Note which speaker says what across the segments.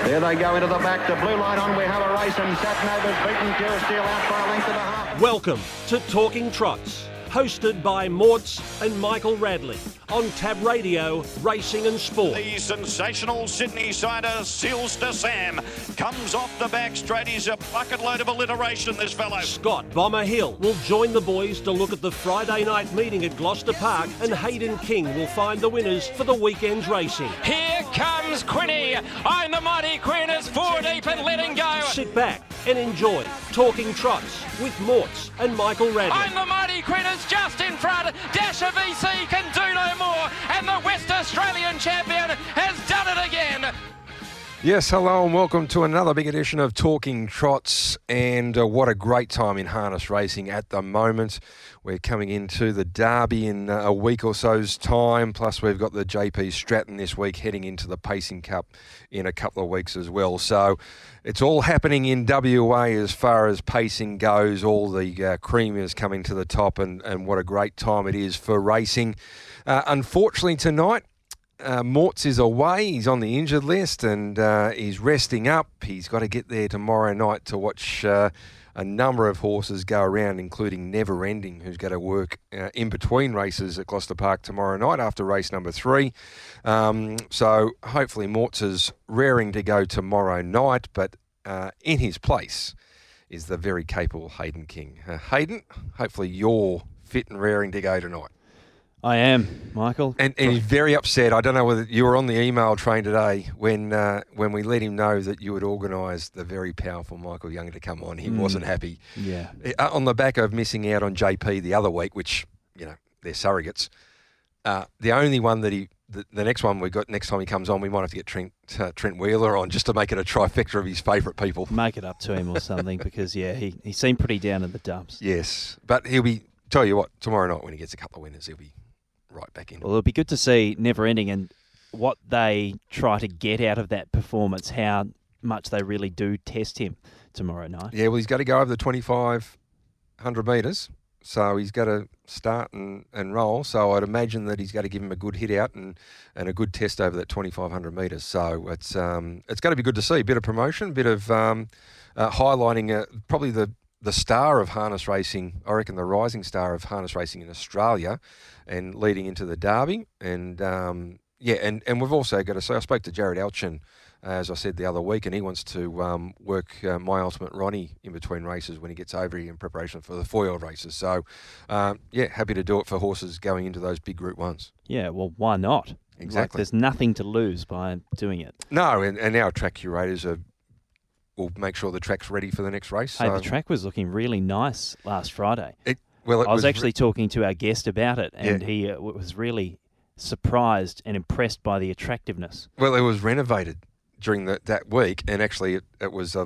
Speaker 1: There they go into the back. The blue light on. We have a race, and Satnova's beaten Pure Steel out by a length and a half.
Speaker 2: Welcome to Talking Trots, hosted by Mortz and Michael Radley on Tab Radio, Racing and Sport.
Speaker 3: The sensational Sydney sider, Seals to Sam, comes off the back straight. He's a bucket load of alliteration, this fellow.
Speaker 2: Scott Bomber Hill will join the boys to look at the Friday night meeting at Gloucester Park, and Hayden King will find the winners for the weekend's racing.
Speaker 4: Here comes Quinny. I'm the mighty Queen is 4 deep and letting go.
Speaker 2: Sit back and enjoy Talking Trots with Mortz and Michael Radley.
Speaker 4: I'm the mighty Queen is just in front. Dasher VC can do no more, and the West Australian champion has done it again.
Speaker 5: Yes, hello and welcome to another big edition of Talking Trots, and what a great time in harness racing at the moment. We're coming into the Derby in a week or so's time, plus we've got the JP Stratton this week, heading into the Pacing Cup in a couple of weeks as well. So it's all happening in WA as far as pacing goes. All the cream is coming to the top, and what a great time it is for racing. Unfortunately tonight, Mortz is away. He's on the injured list, and he's resting up. He's got to get there tomorrow night to watch a number of horses go around, including Never Ending, who's going to work in between races at Gloucester Park tomorrow night after race number 3. So hopefully Mortz is raring to go tomorrow night, but in his place is the very capable Hayden King. Hayden, hopefully you're fit and raring to go tonight.
Speaker 6: I am, Michael.
Speaker 5: And he's very upset. I don't know whether you were on the email train today when we let him know that you had organised the very powerful Michael Young to come on. He wasn't happy.
Speaker 6: Yeah.
Speaker 5: On the back of missing out on JP the other week, which, you know, they're surrogates. The only one that the next one we got next time he comes on, we might have to get Trent Wheeler on just to make it a trifecta of his favourite people.
Speaker 6: Make it up to him or something because, yeah, he seemed pretty down in the dumps.
Speaker 5: Yes. But he'll be, tell you what, tomorrow night when he gets a couple of winners, he'll be right back in.
Speaker 6: Well, it'll be good to see Never Ending and what they try to get out of that performance, how much they really do test him tomorrow night.
Speaker 5: Yeah, well, he's got to go over the 2,500 metres, so he's got to start and roll. So I'd imagine that he's got to give him a good hit out and a good test over that 2,500 metres. So it's going to be good to see. A bit of promotion, a bit of highlighting probably the star of harness racing, I reckon the rising star of harness racing in Australia, and leading into the Derby. And and we've also got to say, I spoke to Jared Elchin, as I said the other week, and he wants to work My Ultimate Ronnie in between races when he gets over here in preparation for the four-year-old races. So, happy to do it for horses going into those big Group 1s.
Speaker 6: Yeah, well, why not?
Speaker 5: Exactly.
Speaker 6: Like, there's nothing to lose by doing it.
Speaker 5: No, and our track curators will make sure the track's ready for the next race.
Speaker 6: Hey, the track was looking really nice last Friday.
Speaker 5: I
Speaker 6: was actually talking to our guest about it, and he was really surprised and impressed by the attractiveness.
Speaker 5: Well, it was renovated during that week, and actually it was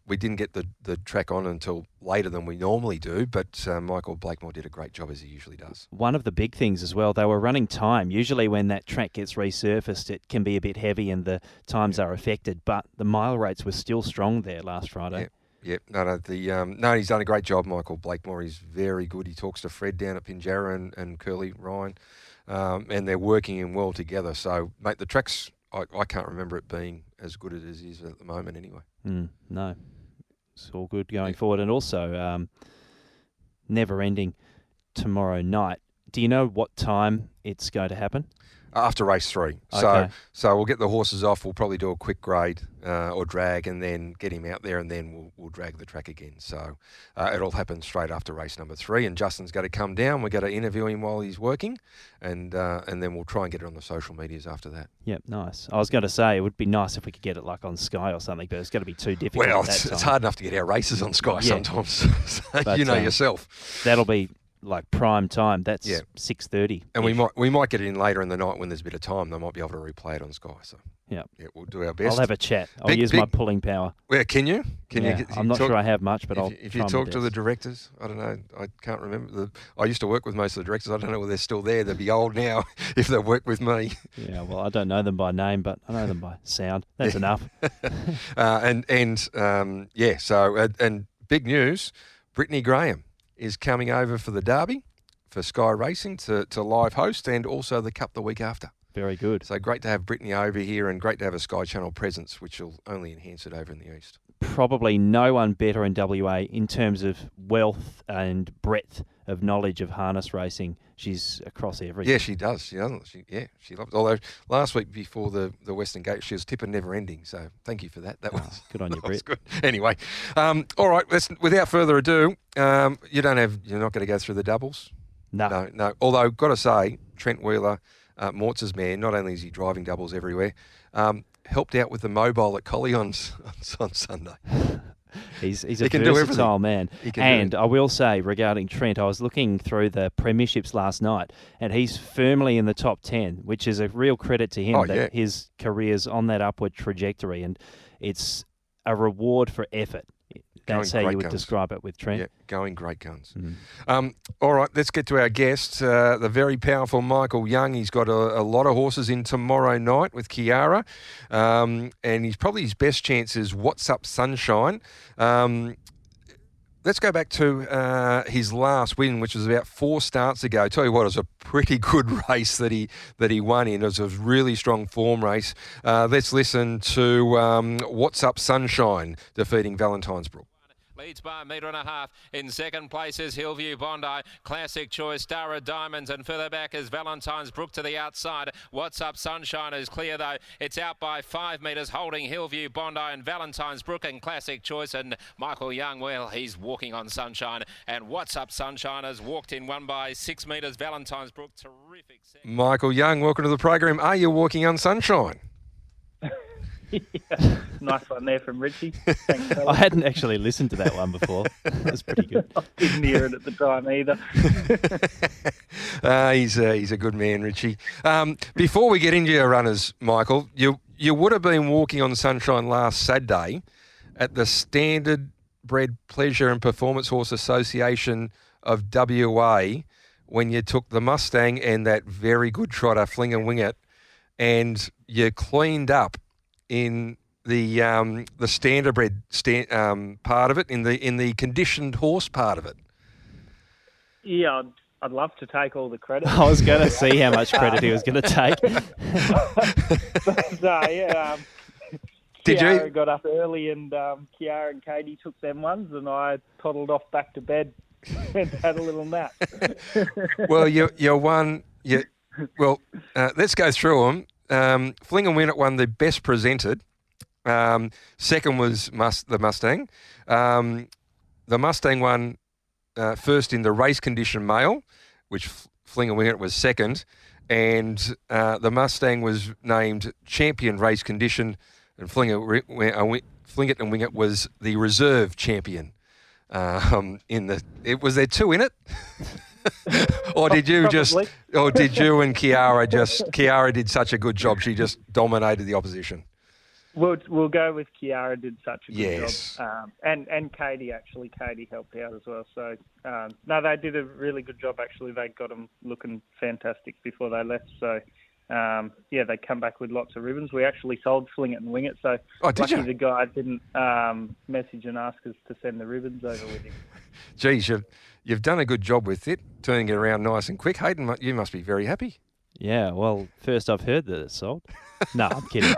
Speaker 5: we didn't get the track on until later than we normally do, but Michael Blakemore did a great job, as he usually does.
Speaker 6: One of the big things as well, they were running time. Usually when that track gets resurfaced, it can be a bit heavy and the times are affected, but the mile rates were still strong there last Friday.
Speaker 5: Yep. No, he's done a great job, Michael Blakemore. He's very good. He talks to Fred down at Pinjarra and Curly Ryan, and they're working in well together. So, mate, the track's, I can't remember it being as good as it is at the moment anyway.
Speaker 6: No, it's all good going forward. And also, Never Ending tomorrow night. Do you know what time it's going to happen?
Speaker 5: After race 3.
Speaker 6: Okay.
Speaker 5: So we'll get the horses off. We'll probably do a quick grade or drag, and then get him out there, and then we'll drag the track again. So it'll happen straight after race number 3. And Justin's got to come down. We're going to interview him while he's working, and then we'll try and get it on the social medias after that.
Speaker 6: Yep, nice. I was going to say it would be nice if we could get it like on Sky or something, but it's going to be too difficult.
Speaker 5: Well,
Speaker 6: at that
Speaker 5: it's
Speaker 6: time.
Speaker 5: hard enough to get our races on Sky sometimes. So
Speaker 6: but,
Speaker 5: you know yourself.
Speaker 6: That'll be like prime time. That's 6:30.
Speaker 5: And we might get it in later in the night when there's a bit of time. They might be able to replay it on Sky. So yeah, we'll do our best.
Speaker 6: I'll have a chat. I'll use my pulling power.
Speaker 5: Yeah, can you?
Speaker 6: I'm not sure I have much, but
Speaker 5: if you talk to the directors, I don't know. I can't remember. I used to work with most of the directors. I don't know whether they're still there. They'd be old now if they work with me.
Speaker 6: Yeah, well, I don't know them by name, but I know them by sound. That's enough.
Speaker 5: And big news, Brittany Graham is coming over for the Derby, for Sky Racing to live host, and also the Cup the week after.
Speaker 6: Very good.
Speaker 5: So great to have Brittany over here and great to have a Sky Channel presence, which will only enhance it over in the east.
Speaker 6: Probably no one better in WA in terms of wealth and breadth of knowledge of harness racing. She's across everything.
Speaker 5: Yeah, she does. She doesn't. She loves it. Although last week before the Western Gate, she was tipping never ending. So thank you for that. That was
Speaker 6: good on you, Britt.
Speaker 5: Good. Anyway, all right. Without further ado, you're not going to go through the doubles. No. Although got to say, Trent Wheeler, Mortz's man, not only is he driving doubles everywhere, helped out with the mobile at Collie on Sunday.
Speaker 6: He's a versatile man. And I will say, regarding Trent, I was looking through the premierships last night, and he's firmly in the top 10, which is a real credit to him his career's on that upward trajectory, and it's a reward for effort. That's how you would describe it with Trent.
Speaker 5: Yeah, going great guns. All right, let's get to our guest, the very powerful Michael Young. He's got a lot of horses in tomorrow night with Kiara, and he's probably his best chance is What's Up Sunshine. Let's go back to his last win, which was about 4 starts ago. Tell you what, it was a pretty good race that he won in. It was a really strong form race. Let's listen to What's Up Sunshine defeating Valentine's Brook.
Speaker 4: Leads by 1.5 metres. In second place is Hillview Bondi. Classic Choice, Star of Diamonds, and further back is Valentine's Brook to the outside. What's Up Sunshine is clear though. It's out by 5 metres, holding Hillview Bondi and Valentine's Brook and Classic Choice. And Michael Young, well, he's walking on sunshine. And What's Up Sunshine has walked in 1 by 6 metres. Valentine's Brook, terrific.
Speaker 5: Michael Young, welcome to the program. Are you walking on sunshine?
Speaker 7: Yeah, nice one there from Richie. Thanks,
Speaker 6: I hadn't actually listened to that one before. That's pretty good.
Speaker 7: I didn't hear it at the time either.
Speaker 5: He's a good man, Richie. Before we get into your runners, Michael, you would have been walking on sunshine last Saturday at the Standard Bred Pleasure and Performance Horse Association of WA when you took the Mustang and that very good trotter, Fling and Wing It, and you cleaned up in the standardbred part of it, in the conditioned horse part of it.
Speaker 7: Yeah, I'd love to take all the credit.
Speaker 6: I was going to see how much credit he was going to take.
Speaker 5: Did
Speaker 7: Kiara
Speaker 5: you?
Speaker 7: got up early, and Kiara and Katie took them ones, and I toddled off back to bed and had a little nap.
Speaker 5: Well, you won. Let's go through them. Fling and Win It won the best presented. Second was the Mustang. The Mustang won first in the race condition male, which Fling and Win It was second. And the Mustang was named champion race condition, and Fling It and Wing It was the reserve champion. Was there 2 in it? Or did you and Kiara did such a good job, she just dominated the opposition?
Speaker 7: We'll go with Kiara did such a good
Speaker 5: Yes.
Speaker 7: job. And Katie helped out as well. So, no, they did a really good job, actually. They got them looking fantastic before they left. So, they come back with lots of ribbons. We actually sold Fling It and Wing It. So, lucky the guy didn't message and ask us to send the ribbons over with him.
Speaker 5: Geez, you've done a good job with it, turning it around nice and quick. Hayden, you must be very happy.
Speaker 6: Yeah, well, first I've heard that it's sold. No, I'm kidding.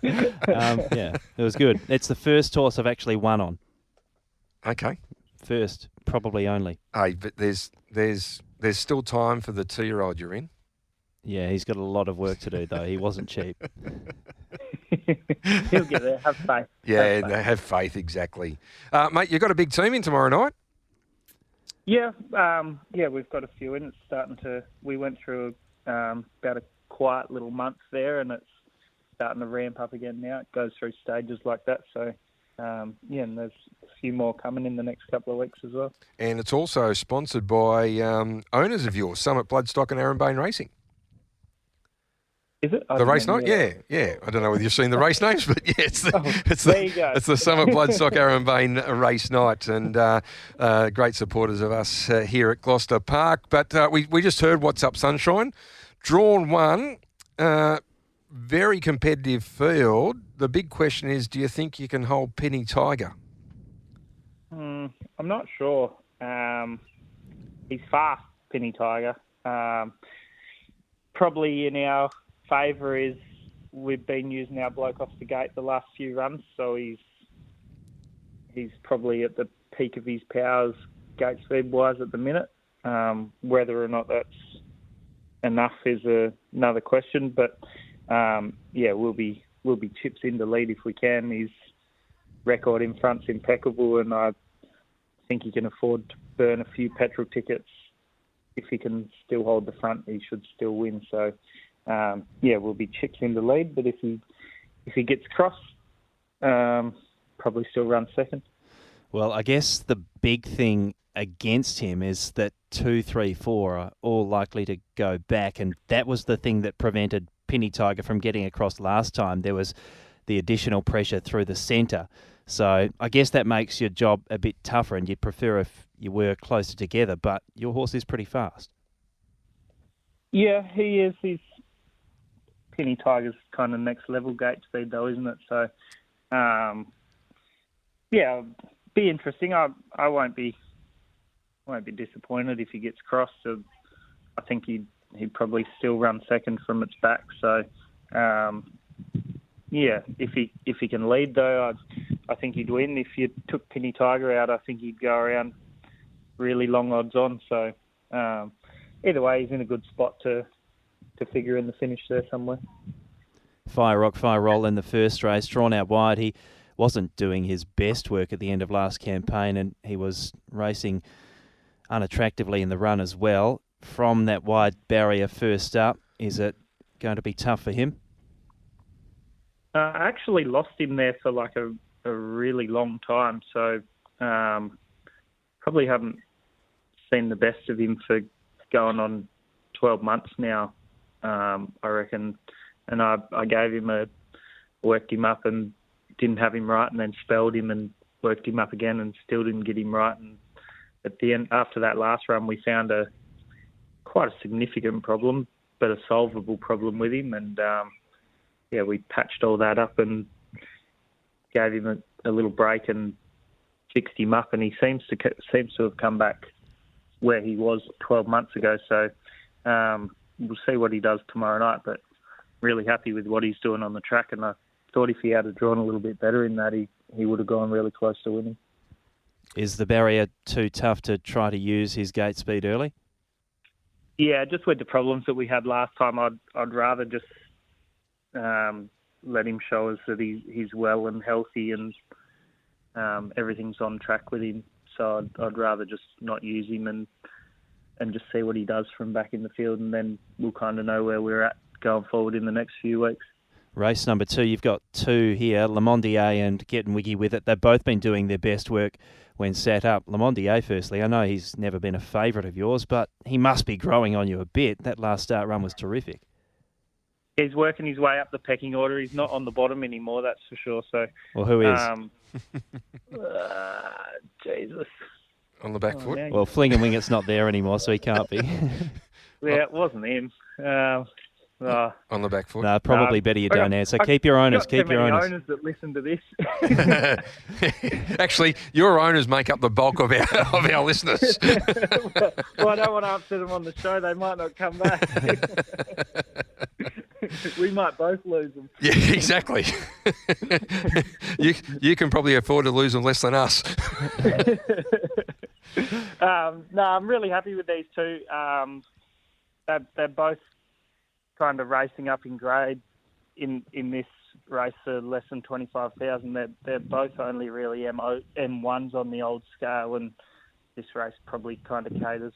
Speaker 6: It was good. It's the first horse I've actually won on.
Speaker 5: Okay.
Speaker 6: First, probably only.
Speaker 5: Hey, but there's still time for the 2-year-old you're in.
Speaker 6: Yeah, he's got a lot of work to do, though. He wasn't cheap.
Speaker 7: He'll get there. Have faith.
Speaker 5: Yeah, have faith, exactly. Mate, you've got a big team in tomorrow night?
Speaker 7: Yeah, we've got a few in. It's starting to. We went through about a quiet little month there, and it's starting to ramp up again now. It goes through stages like that. So, and there's a few more coming in the next couple of weeks as well. And
Speaker 5: it's also sponsored by owners of yours, Summit Bloodstock and Aaron Bain Racing.
Speaker 7: Is it?
Speaker 5: The race night? Yeah. I don't know whether you've seen the race names, but yeah, it's the Summit Bloodstock Aaron Bain race night, and great supporters of us here at Gloucester Park. But we just heard What's Up Sunshine. Drawn 1, very competitive field. The big question is, do you think you can hold Penny Tiger?
Speaker 7: I'm not sure. He's fast, Penny Tiger. probably in our favour is we've been using our bloke off the gate the last few runs, so he's probably at the peak of his powers gate speed wise at the minute. Whether or not that's enough is another question, but we'll be chips in the lead if we can. His record in front's impeccable, and I think he can afford to burn a few petrol tickets. If he can still hold the front, he should still win. So we'll be chips in the lead, but if he gets crossed, probably still run second.
Speaker 6: Well, I guess the big thing against him is that 2, 3, 4 are all likely to go back, and that was the thing that prevented Penny Tiger from getting across last time. There was the additional pressure through the centre. So I guess that makes your job a bit tougher, and you'd prefer if you were closer together, but your horse is pretty fast.
Speaker 7: Yeah, he is. He's Penny Tiger's kind of next level gate speed though, isn't it? So, be interesting. I won't be disappointed if he gets crossed. So I think he'd probably still run second from its back. So, if he can lead though, I think he'd win. If you took Penny Tiger out, I think he'd go around really long odds on. So either way, he's in a good spot to figure in the finish there somewhere.
Speaker 6: Fire Rock, Fire Roll in the first race, drawn out wide. He wasn't doing his best work at the end of last campaign, and he was racing unattractively in the run as well. From that wide barrier first up, is it going to be tough for him?
Speaker 7: I actually lost him there for like a really long time, so probably haven't seen the best of him for going on 12 months now, I reckon. And I gave him worked him up and didn't have him right, and then spelled him and worked him up again and still didn't get him right. And at the end, after that last run, we found quite a significant problem, but a solvable problem with him. And we patched all that up and gave him a little break and fixed him up, and he seems to have come back where he was 12 months ago. So we'll see what he does tomorrow night, but really happy with what he's doing on the track, and I thought if he had drawn a little bit better in that, he would have gone really close to winning.
Speaker 6: Is the barrier too tough to try to use his gate speed early?
Speaker 7: Yeah, just with the problems that we had last time, I'd rather just let him show us that he's well and healthy and everything's on track with him. So I'd rather just not use him and just see what he does from back in the field, and then we'll kind of know where we're at going forward in the next few weeks.
Speaker 6: Race number 2, you've got 2 here, Lamondier and Getting Wiggy With It. They've both been doing their best work when sat up. Lamondier, firstly, I know he's never been a favourite of yours, but he must be growing on you a bit. That last start run was terrific.
Speaker 7: He's working his way up the pecking order. He's not on the bottom anymore, that's for sure. So,
Speaker 6: well, who is?
Speaker 7: Jesus.
Speaker 5: On the back foot?
Speaker 7: Yeah.
Speaker 6: Well, Fling and Winget's not there anymore, so he can't be.
Speaker 7: Yeah, it wasn't him.
Speaker 5: On the back foot?
Speaker 6: No, probably better you don't answer. Keep your owners. Keep your owners.
Speaker 7: Owners that listen to this.
Speaker 5: Actually, your owners make up the bulk of our listeners.
Speaker 7: Well, I don't want to upset them on the show. They might not come back. We might both lose them.
Speaker 5: Yeah, exactly. You can probably afford to lose them less than us.
Speaker 7: No, I'm really happy with these two. They're both kind of racing up in grade in this race for less than 25,000. They're both only really M1s on the old scale, and this race probably kind of caters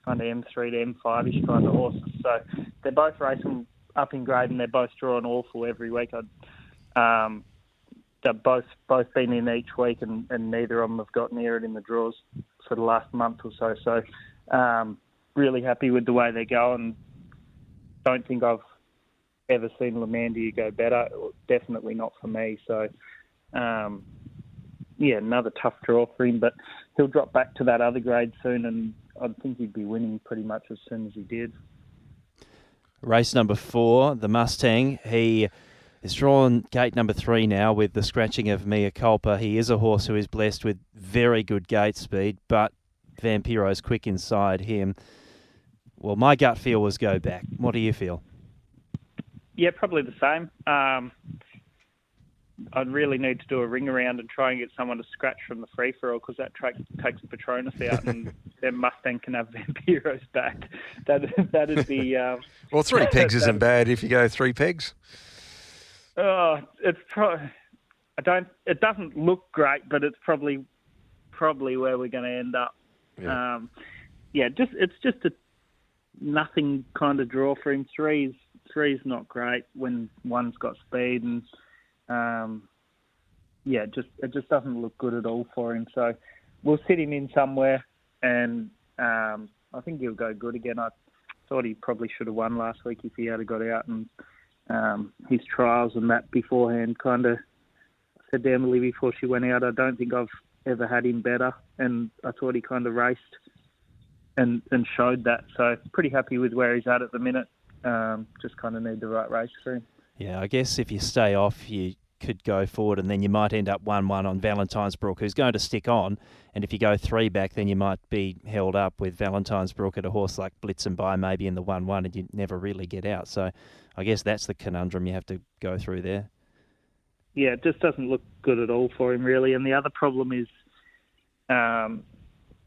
Speaker 7: kind of M3 to M5-ish kind of horses. So they're both racing up in grade, and they're both drawing awful every week. They've both been in each week, and neither of them have got near it in the draws for the last month or so. So really happy with the way they're going. Don't think I've ever seen Lamandia go better. Definitely not for me. So, another tough draw for him, but he'll drop back to that other grade soon, and I think he'd be winning pretty much as soon as he did.
Speaker 6: Race number 4, the Mustang. He is drawn gate number 3 now with the scratching of Mea Culpa. He is a horse who is blessed with very good gate speed, but Vampiro's quick inside him. Well, my gut feel was go back. What do you feel?
Speaker 7: Yeah, probably the same. I'd really need to do a ring around and try and get someone to scratch from the free-for-all, because that track takes Patronus out and then Mustang can have Vampiros back. That'd be...
Speaker 5: well, 3 pegs isn't bad if you go 3 pegs.
Speaker 7: Oh, it's it doesn't look great, but it's probably where we're going to end up. Yeah. It's just a nothing kind of draw for him. Three's not great when one's got speed, and it just doesn't look good at all for him. So we'll sit him in somewhere, and I think he'll go good again. I thought he probably should have won last week if he had got out, and his trials and that beforehand kind of said to Emily before she went out, I don't think I've ever had him better, and I thought he kind of raced and showed that. So pretty happy with where he's at the minute. Just kind of need the right race for him.
Speaker 6: Yeah, I guess if you stay off, you could go forward, and then you might end up 1-1 on Valentine's Brook, who's going to stick on. And if you go 3 back, then you might be held up with Valentine's Brook at a horse like Blitz and By, maybe in the 1-1, and you never really get out. So I guess that's the conundrum you have to go through there.
Speaker 7: Yeah, it just doesn't look good at all for him, really. And the other problem is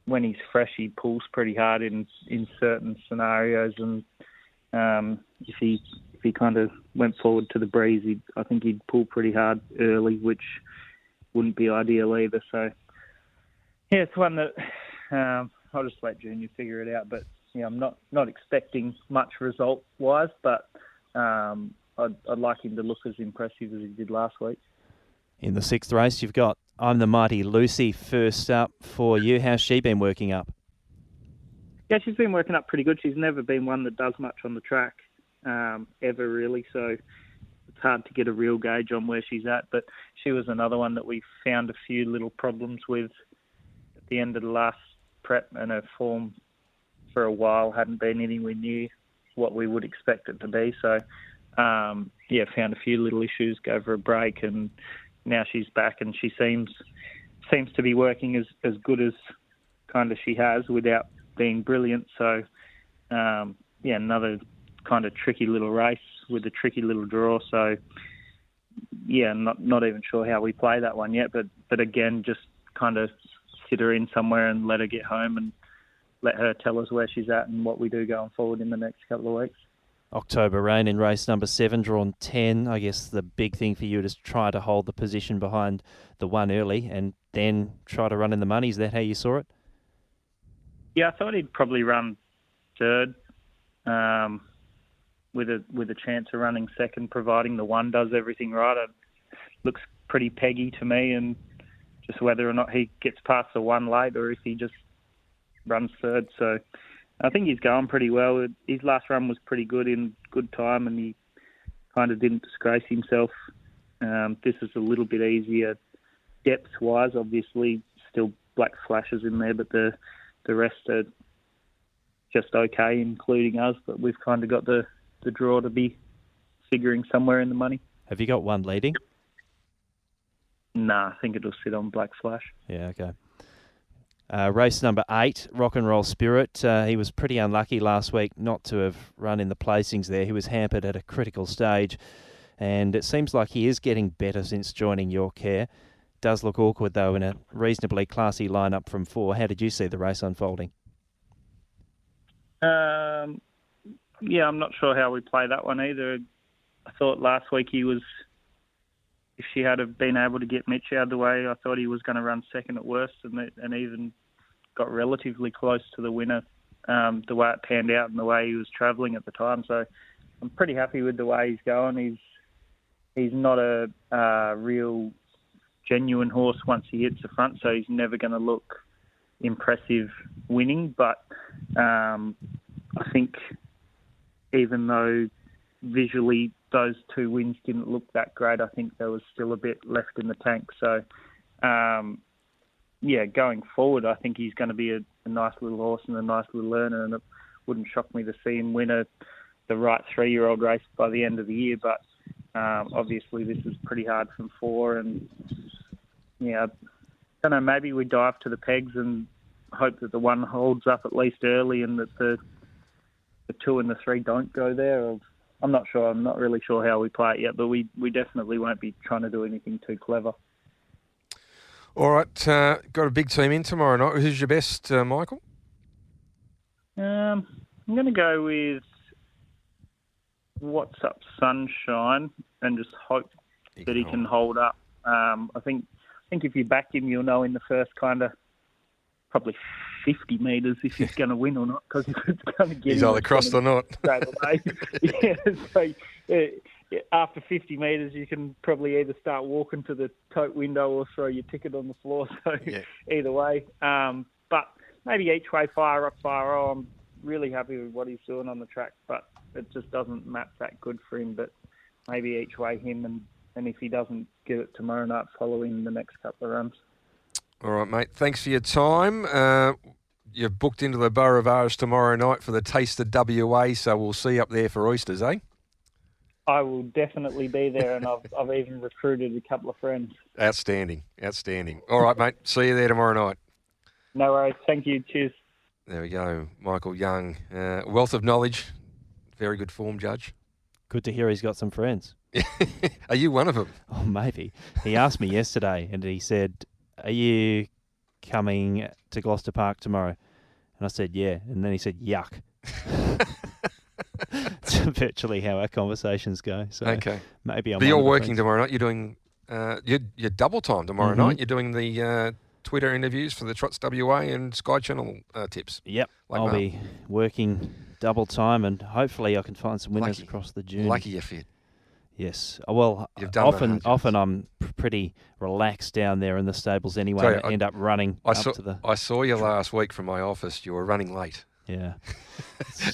Speaker 7: when he's fresh, he pulls pretty hard in certain scenarios. And if he kind of went forward to the breeze, I think he'd pull pretty hard early, which wouldn't be ideal either. So, yeah, it's one that I'll just let Junior figure it out. But yeah, I'm not expecting much result-wise, but I'd like him to look as impressive as he did last week.
Speaker 6: In the 6th race, you've got I'm the Mighty Lucy first up for you. How's she been working up?
Speaker 7: Yeah, she's been working up pretty good. She's never been one that does much on the track, ever really. So it's hard to get a real gauge on where she's at. But she was another one that we found a few little problems with at the end of the last prep, and her form for a while hadn't been anywhere near what we would expect it to be. So, found a few little issues, gave her a break, and now she's back, and she seems to be working as good as kind of she has without being brilliant. So, another kind of tricky little race with a tricky little draw. So, not even sure how we play that one yet, but again, just kind of sit her in somewhere and let her get home and let her tell us where she's at and what we do going forward in the next couple of weeks.
Speaker 6: October Rain in race number 7, drawn 10. I guess the big thing for you is try to hold the position behind the one early and then try to run in the money. Is that how you saw it?
Speaker 7: Yeah, I thought he'd probably run 3rd with a chance of running 2nd, providing the one does everything right. It looks pretty peggy to me, and just whether or not he gets past the one late or if he just runs 3rd. So I think he's going pretty well. His last run was pretty good, in good time, and he kind of didn't disgrace himself. This is a little bit easier depth-wise. Obviously, still black flashes in there, but the rest are just okay, including us. But we've kind of got the draw to be figuring somewhere in the money.
Speaker 6: Have you got one leading?
Speaker 7: Nah, I think it'll sit on black flash.
Speaker 6: Yeah, okay. Race number 8, Rock and Roll Spirit. He was pretty unlucky last week not to have run in the placings there. He was hampered at a critical stage, and it seems like he is getting better since joining your care. Does look awkward, though, in a reasonably classy lineup from 4. How did you see the race unfolding?
Speaker 7: I'm not sure how we play that one either. I thought last week if she had have been able to get Mitch out of the way, I thought he was going to run 2nd at worst, and even got relatively close to the winner, the way it panned out and the way he was travelling at the time. So I'm pretty happy with the way he's going. He's not a real genuine horse once he hits the front, so he's never going to look impressive winning. But I think even though visually those 2 wins didn't look that great, I think there was still a bit left in the tank. So, going forward, I think he's going to be a nice little horse and a nice little learner, and it wouldn't shock me to see him win the right 3-year-old race by the end of the year. But obviously this is pretty hard from 4, and I don't know, maybe we dive to the pegs and hope that the one holds up at least early, and that the 2 and the 3 don't go there. I'm not sure. I'm not really sure how we play it yet, but we definitely won't be trying to do anything too clever.
Speaker 5: All right, got a big team in tomorrow night. Who's your best, Michael?
Speaker 7: I'm going to go with What's Up Sunshine and just hope that he can hold up. I think if you back him, you'll know in the first kind of probably 50 metres if he's going to win or not, because if it's going to get
Speaker 5: he's either crossed or not.
Speaker 7: Straight away. So after 50 metres, you can probably either start walking to the tote window or throw your ticket on the floor. So either way. But maybe each way, fire up, fire on. I'm really happy with what he's doing on the track, but it just doesn't map that good for him. But maybe each way him, and if he doesn't get it tomorrow night, follow him the next couple of runs.
Speaker 5: All right, mate. Thanks for your time. You're booked into the Borough of Aris tomorrow night for the Taste of WA, so we'll see you up there for oysters, eh?
Speaker 7: I will definitely be there, and I've even recruited a couple of friends.
Speaker 5: Outstanding. All right, mate. See you there tomorrow night.
Speaker 7: No worries. Thank you. Cheers.
Speaker 5: There we go. Michael Young. Wealth of knowledge. Very good form, Judge.
Speaker 6: Good to hear he's got some friends.
Speaker 5: Are you one of them?
Speaker 6: Oh, maybe. He asked me yesterday, and he said, "Are you coming to Gloucester Park tomorrow?" And I said, "Yeah." And then he said, "Yuck." It's virtually how our conversations go. So
Speaker 5: okay.
Speaker 6: Maybe I'm.
Speaker 5: But you're working tomorrow night. You're doing you're double time tomorrow night. You're doing the Twitter interviews for the Trots WA and Sky Channel tips.
Speaker 6: Yep. I'll be working double time, and hopefully I can find some winners across the journey.
Speaker 5: Lucky you're fit.
Speaker 6: Yes. Well, often I'm pretty relaxed down there in the stables anyway. I end up running
Speaker 5: I saw you last week from my office. You were running late.
Speaker 6: Yeah.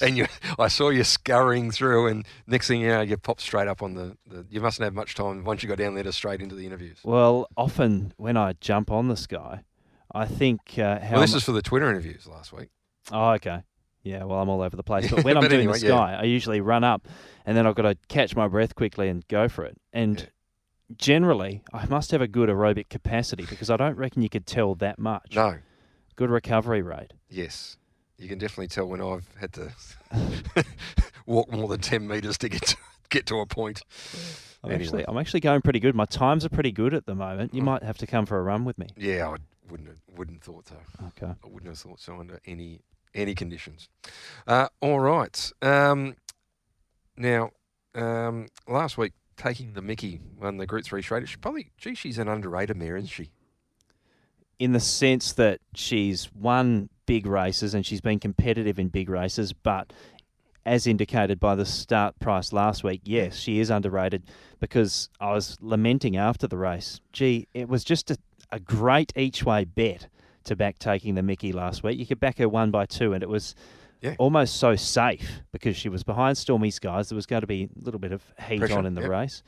Speaker 5: And I saw you scurrying through, and next thing you know, you popped straight up on the you mustn't have much time once you got down there to straight into the interviews.
Speaker 6: Well, often when I jump on the Sky, I think
Speaker 5: this is for the Twitter interviews last week.
Speaker 6: Oh, okay. Yeah, well, I'm all over the place. But when I'm doing the Sky, I usually run up, and then I've got to catch my breath quickly and go for it. And generally, I must have a good aerobic capacity, because I don't reckon you could tell that much.
Speaker 5: No.
Speaker 6: Good recovery rate.
Speaker 5: Yes. You can definitely tell when I've had to walk more than 10 metres to get to a point.
Speaker 6: I'm actually going pretty good. My times are pretty good at the moment. You might have to come for a run with me.
Speaker 5: Yeah, I wouldn't have thought so.
Speaker 6: Okay.
Speaker 5: I wouldn't have thought so under any conditions. All right. Now, last week, Taking the Mickey won the Group 3 Schrader. She's an underrated mare, isn't she?
Speaker 6: In the sense that she's won big races and she's been competitive in big races, but as indicated by the start price last week, yes, she is underrated, because I was lamenting after the race. Gee, it was just a great each-way bet to back Taking the Mickey last week. You could back her 1 by 2, and it was almost so safe, because she was behind Stormy Skies. There was going to be a little bit of heat on in the race,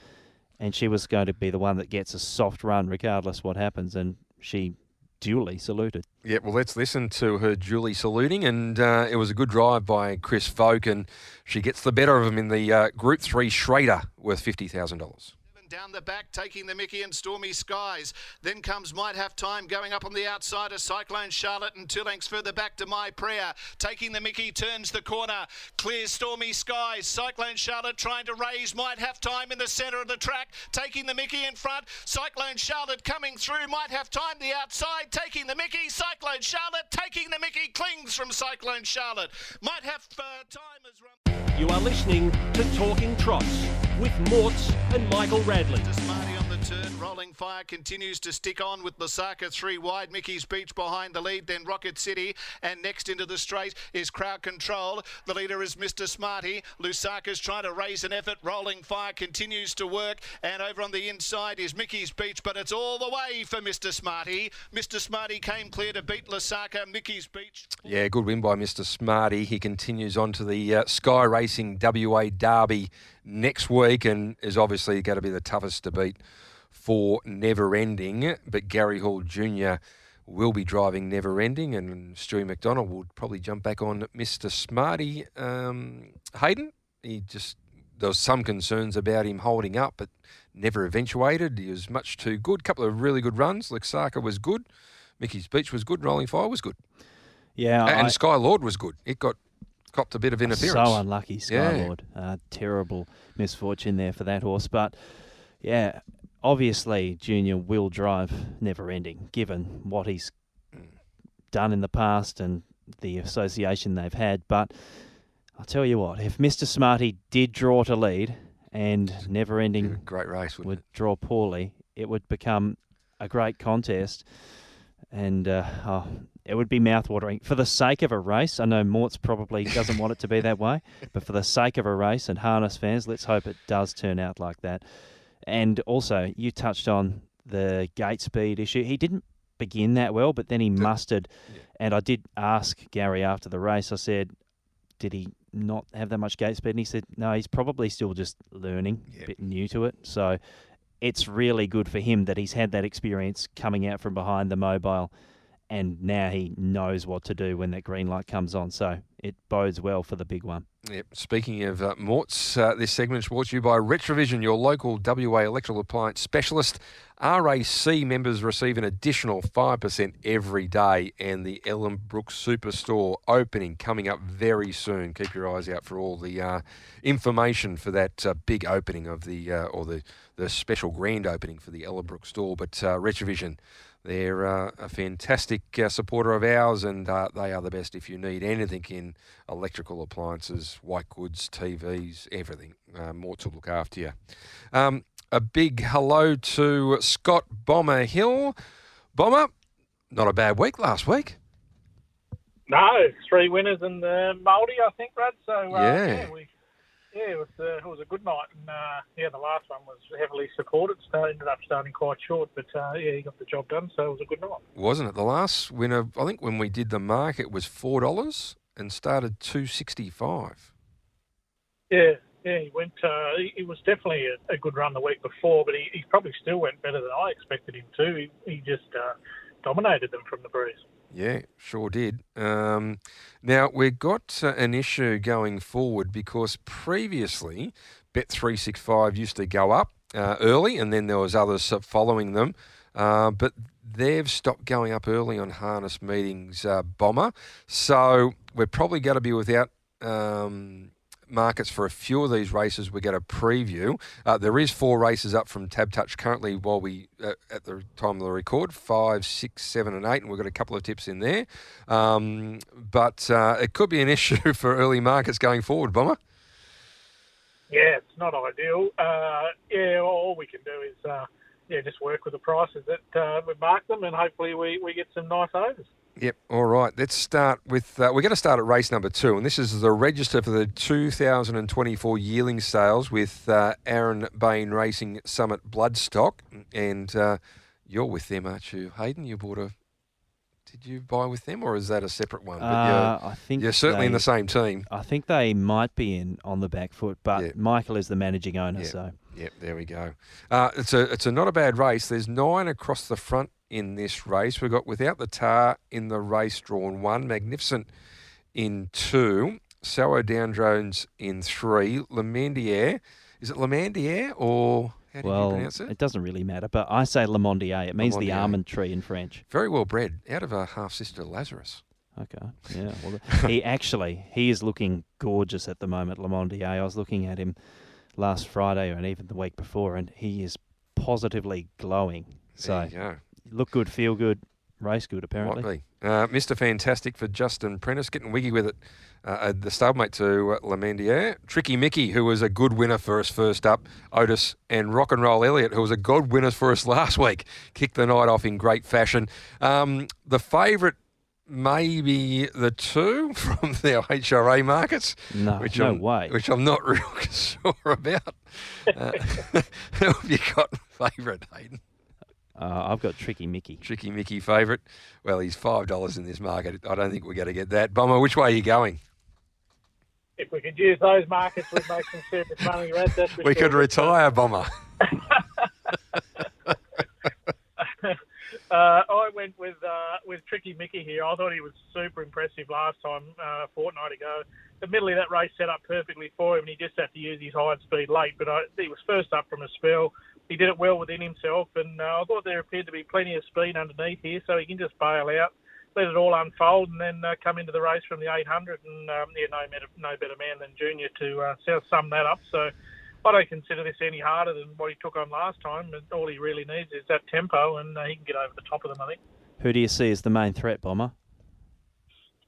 Speaker 6: and she was going to be the one that gets a soft run regardless what happens, and she duly saluted.
Speaker 5: Yeah, well, let's listen to her duly saluting, and it was a good drive by Chris Folk, and she gets the better of him in the Group 3 Schrader worth $50,000.
Speaker 3: Down the back, Taking the Mickey and Stormy Skies. Then comes Might Have Time going up on the outside of Cyclone Charlotte, and 2 lengths further back to My Prayer. Taking the Mickey turns the corner, clears Stormy Skies. Cyclone Charlotte trying to raise Might Have Time in the centre of the track. Taking the Mickey in front. Cyclone Charlotte coming through. Might Have Time the outside. Taking the Mickey. Cyclone Charlotte. Taking the Mickey clings from Cyclone Charlotte. Might Have Time has run.
Speaker 2: You are listening to Talking Trots with Mortz and Michael Radley.
Speaker 3: Smarty on the turn. Rolling Fire continues to stick on with Lusaka 3 wide. Mickey's Beach behind the lead. Then Rocket City. And next into the straight is Crowd Control. The leader is Mr. Smarty. Lusaka's trying to raise an effort. Rolling Fire continues to work. And over on the inside is Mickey's Beach. But it's all the way for Mr. Smarty. Mr. Smarty came clear to beat Lusaka. Mickey's Beach.
Speaker 5: Yeah, good win by Mr. Smarty. He continues on to the Sky Racing WA Derby next week, and is obviously going to be the toughest to beat for Never Ending. But Gary Hall Jr. will be driving Never Ending, and Stewie McDonald will probably jump back on Mr. Smarty. Hayden, there was some concerns about him holding up, but never eventuated. He was much too good. Couple of really good runs. Luxaka was good. Mickey's Beach was good. Rolling Fire was good.
Speaker 6: Yeah,
Speaker 5: and Sky Lord was good. It got copped a bit of interference.
Speaker 6: So unlucky, Skylord. Terrible misfortune there for that horse. But, yeah, obviously Junior will drive never-ending, given what he's done in the past and the association they've had. But I'll tell you what, if Mr. Smarty did draw to lead and never-ending
Speaker 5: great race,
Speaker 6: would draw poorly, it would become a great contest. And it would be mouthwatering. For the sake of a race, I know Mort's probably doesn't want it to be that way, but for the sake of a race and harness fans, let's hope it does turn out like that. And also, you touched on the gate speed issue. He didn't begin that well, but then he mustered. Yeah. And I did ask Gary after the race, I said, did he not have that much gate speed? And he said, no, he's probably still just learning, a bit new to it. So it's really good for him that he's had that experience coming out from behind the mobile, and now he knows what to do when that green light comes on. So it bodes well for the big one.
Speaker 5: Yep. Speaking of Morts, this segment is brought to you by Retrovision, your local WA electrical appliance specialist. RAC members receive an additional 5% every day, and the Ellenbrook Superstore opening coming up very soon. Keep your eyes out for all the information for that big opening of the special grand opening for the Ellenbrook store. But Retrovision, they're a fantastic supporter of ours, and they are the best if you need anything in electrical appliances, white goods, TVs, everything. More to look after you. A big hello to Scott Bomber Hill. Bomber, not a bad week last week.
Speaker 8: No, 3 winners in the Mouldy, I think, Brad. So, it was a good night. And, the last one was heavily supported. So ended up starting quite short. But, he got the job done. So it was a good night.
Speaker 5: Wasn't it? The last winner, I think when we did the market, was $4 and started $2.65.
Speaker 8: Yeah, he went. He was definitely a good run the week before, but he probably still went better than I expected him to. He just dominated them from the breeze.
Speaker 5: Yeah, sure did. Now, we've got an issue going forward because previously Bet365 used to go up early, and then there was others following them. But they've stopped going up early on harness meetings, Bomber. So we're probably going to be without markets for a few of these races. We're going to preview. There is 4 races up from Tab Touch currently while we, at the time of the record, 5, 6, 7 and 8, and we've got a couple of tips in there. But it could be an issue for early markets going forward, Bomber.
Speaker 8: Yeah, it's not ideal. All we can do is just work with the prices that we mark them, and hopefully we get some nice overs.
Speaker 5: Yep. All right. Let's start with, we're going to start at race number 2, and this is the register for the 2024 yearling sales with Aaron Bain Racing Summit Bloodstock. And you're with them, aren't you, Hayden? Did you buy with them, or is that a separate one? But
Speaker 6: I think
Speaker 5: you're certainly in the same team.
Speaker 6: I think they might be on the back foot, but Michael is the managing owner. So.
Speaker 5: Yep, there we go. It's a not a bad race. There's 9 across the front in this race. We've got Without the Tar in the race drawn 1, Magnificent in 2, Soho Down Jones in 3, Le Mandier. Is it Le Mandier or how do you pronounce it?
Speaker 6: It doesn't really matter, but I say Le Mandier. It means the almond tree in French.
Speaker 5: Very well bred, out of a half-sister Lazarus.
Speaker 6: Okay, yeah. Well, he is looking gorgeous at the moment, Le Mandier. I was looking at him last Friday and even the week before, and he is positively glowing.
Speaker 5: There you go.
Speaker 6: Look good, feel good, race good, apparently.
Speaker 5: Might be. Mr. Fantastic for Justin Prentice, getting wiggy with it. The stablemate to Le Mandier. Tricky Mickey, who was a good winner for us first up. Otis and Rock and Roll Elliott, who was a good winner for us last week. Kicked the night off in great fashion. The favourite, maybe the 2 from their HRA markets.
Speaker 6: No way.
Speaker 5: Which I'm not real sure about. Who have you got favourite, Hayden?
Speaker 6: I've got Tricky Mickey.
Speaker 5: Tricky Mickey favourite. Well, he's $5 in this market. I don't think we're going to get that. Bomber, which way are you going?
Speaker 8: If we could use those markets, we'd make some serious money, Red. That's for
Speaker 5: we
Speaker 8: sure.
Speaker 5: could retire, Bomber.
Speaker 8: I went with Tricky Mickey here. I thought he was super impressive last time, a fortnight ago. The middle of that race set up perfectly for him, and he just had to use his high speed late. But he was first up from a spell. He did it well within himself, and I thought there appeared to be plenty of speed underneath here, so he can just bail out. let it all unfold, and then come into the race from the 800, and no better man than Junior to sum that up. So I don't consider this any harder than what he took on last time. And all he really needs is that tempo, and he can get over the top of them, I think.
Speaker 6: Who do you see as the main threat, Bomber?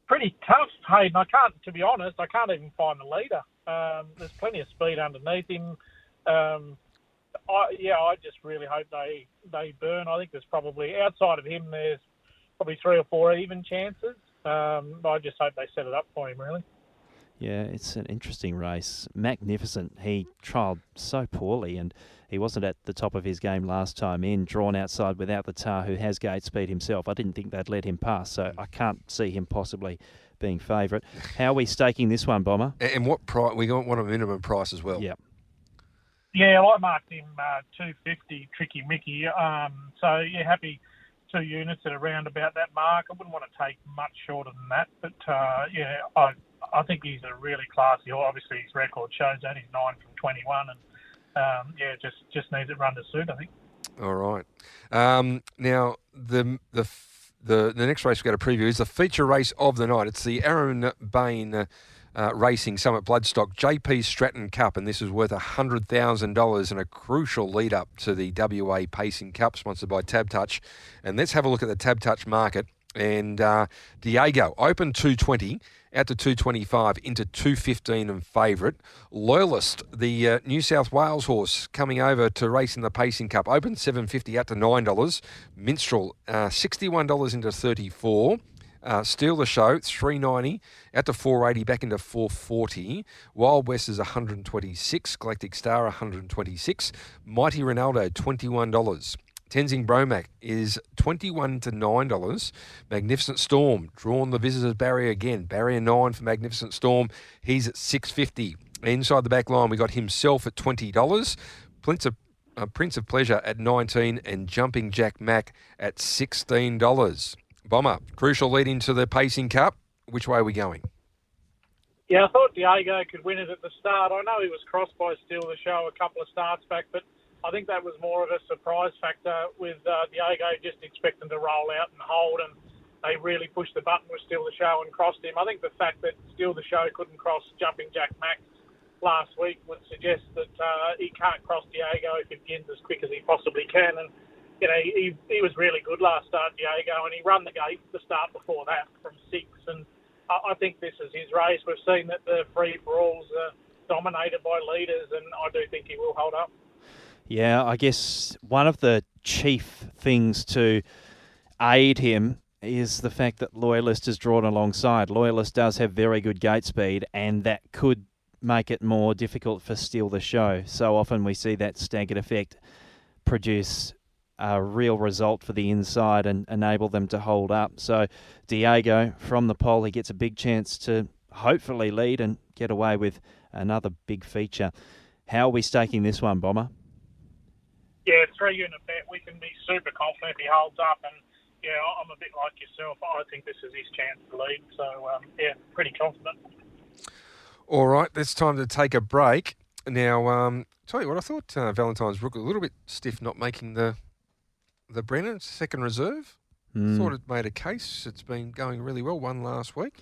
Speaker 8: Pretty tough, Hayden. To be honest, I can't even find the leader. There's plenty of speed underneath him. I just really hope they burn. I think there's probably, outside of him, there's probably 3 or 4 even chances. I just hope they set it up for him, really.
Speaker 6: Yeah, it's an interesting race. Magnificent. He trialled so poorly, and he wasn't at the top of his game last time in, drawn outside without the tar, who has gate speed himself. I didn't think they'd let him pass, so I can't see him possibly being favourite. How are we staking this one, Bomber?
Speaker 5: And what price? We want a minimum price as well.
Speaker 6: Yep.
Speaker 8: Yeah, I marked him 250, Tricky Mickey. Happy 2 units at around about that mark. I wouldn't want to take much shorter than that, but I think he's a really classy horse. Obviously, his record shows that he's 9 from 21, and just needs it run to suit, I think.
Speaker 5: All right. Now the next race we've got to preview is the feature race of the night. It's the Aaron Bain Racing Summit Bloodstock JP Stratton Cup, and this is worth $100,000 and a crucial lead up to the WA Pacing Cup, sponsored by Tab Touch. And let's have a look at the Tab Touch market. And Diego, open 220, out to 225, into 215 and favourite. Loyalist, the New South Wales horse, coming over to race in the Pacing Cup, open 750 out to $9. Minstrel, $61 into 34. Steal the Show, $390, out to $480, back into $440. Wild West is $126. Galactic Star, $126. Mighty Ronaldo, $21. Tenzing Bromac is $21 to $9. Magnificent Storm, drawn the visitors' barrier again. Barrier 9 for Magnificent Storm. He's at $650. Inside the back line, we got himself at $20. Prince of Pleasure at $19, and Jumping Jack Mac at $16. Bomber, crucial lead into the Pacing Cup. Which way are we going?
Speaker 8: Yeah, I thought Diego could win it at the start. I know he was crossed by Steal the Show a couple of starts back, but I think that was more of a surprise factor with Diego just expecting to roll out and hold, and they really pushed the button with Steal the Show and crossed him. I think the fact that Steal the Show couldn't cross Jumping Jack Max last week would suggest that he can't cross Diego if he begins as quick as he possibly can. And he was really good last start, Diego, and he run the gate the start before that from 6. And I think this is his race. We've seen that the free-for-alls are dominated by leaders, and I do think he will hold up.
Speaker 6: Yeah, I guess one of the chief things to aid him is the fact that Loyalist is drawn alongside. Loyalist does have very good gate speed, and that could make it more difficult for Steal the Show. So often we see that staggered effect produce a real result for the inside and enable them to hold up. So Diego, from the pole, he gets a big chance to hopefully lead and get away with another big feature. How are we staking this one, Bomber?
Speaker 8: Yeah, 3-unit bet. We can be super confident if he holds up. And, yeah, I'm a bit like yourself. I think this is his chance to lead. So, pretty confident.
Speaker 5: All right, it's time to take a break. Now, tell you what, I thought Valentine's Brook a little bit stiff not making the Brennan second reserve. Thought it made a case. It's been going really well. Won last week.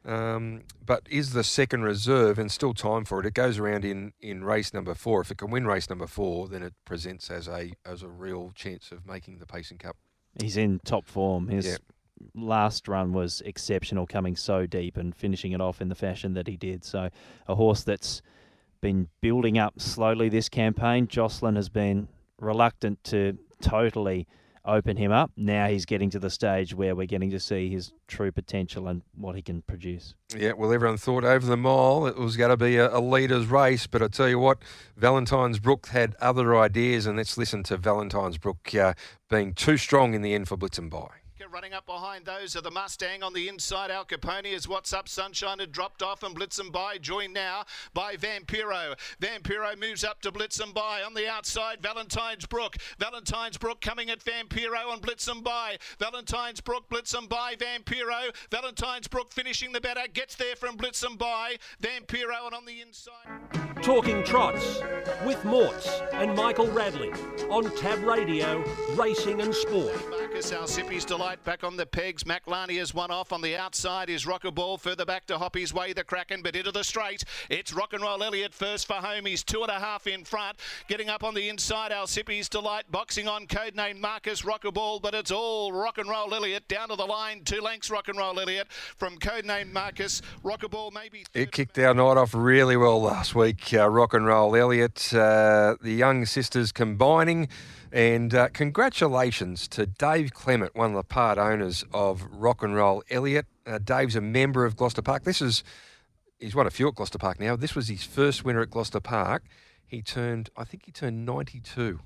Speaker 5: But is the second reserve, and still time for it. It goes around in race number 4. If it can win race number 4, then it presents as a real chance of making the Pacing Cup.
Speaker 6: He's in top form. His last run was exceptional, coming so deep and finishing it off in the fashion that he did. So a horse that's been building up slowly this campaign. Jocelyn has been reluctant to totally open him up. Now he's getting to the stage where we're getting to see his true potential and what he can produce. Yeah, well, everyone thought over the mile it was going to be a leader's race, but I tell you what, Valentine's Brook had other ideas, and let's listen to Valentine's Brook being too strong in the end for Blitz and Buy.
Speaker 3: Running up behind those are the Mustang on the inside. Al Capone is What's Up Sunshine had dropped off, and Blitz and Buy joined now by Vampiro. Vampiro moves up to Blitz and Buy on the outside. Valentine's Brook coming at Vampiro on Blitz and Buy. Valentine's Brook, Blitz and Buy, Vampiro. Valentine's Brook finishing the better, gets there from Blitz and Buy. Vampiro and on the inside.
Speaker 2: Talking Trots with Mortz and Michael Radley on Tab Radio, Racing and Sport.
Speaker 3: Marcus Alcipi's Delight back on the pegs. McLarney has one off. On the outside is Rocker Ball. Further back to Hoppy's Way, the Kraken, but into the straight. It's Rock and Roll Elliott first for home. He's 2.5 in front. Getting up on the inside, Alcipi's Delight. Boxing on, codename Marcus Rocker Ball, but it's all Rock and Roll Elliott. Down to the line, 2 lengths Rock and Roll Elliott from codename Marcus. Rocker Ball maybe...
Speaker 5: It kicked our night off really well last week, Rock and Roll Elliott. The young sisters combining. And congratulations to Dave Clement, one of the part owners of Rock and Roll Elliott. Dave's a member of Gloucester Park. He's won a few at Gloucester Park now. This was his first winner at Gloucester Park. I think he turned 92,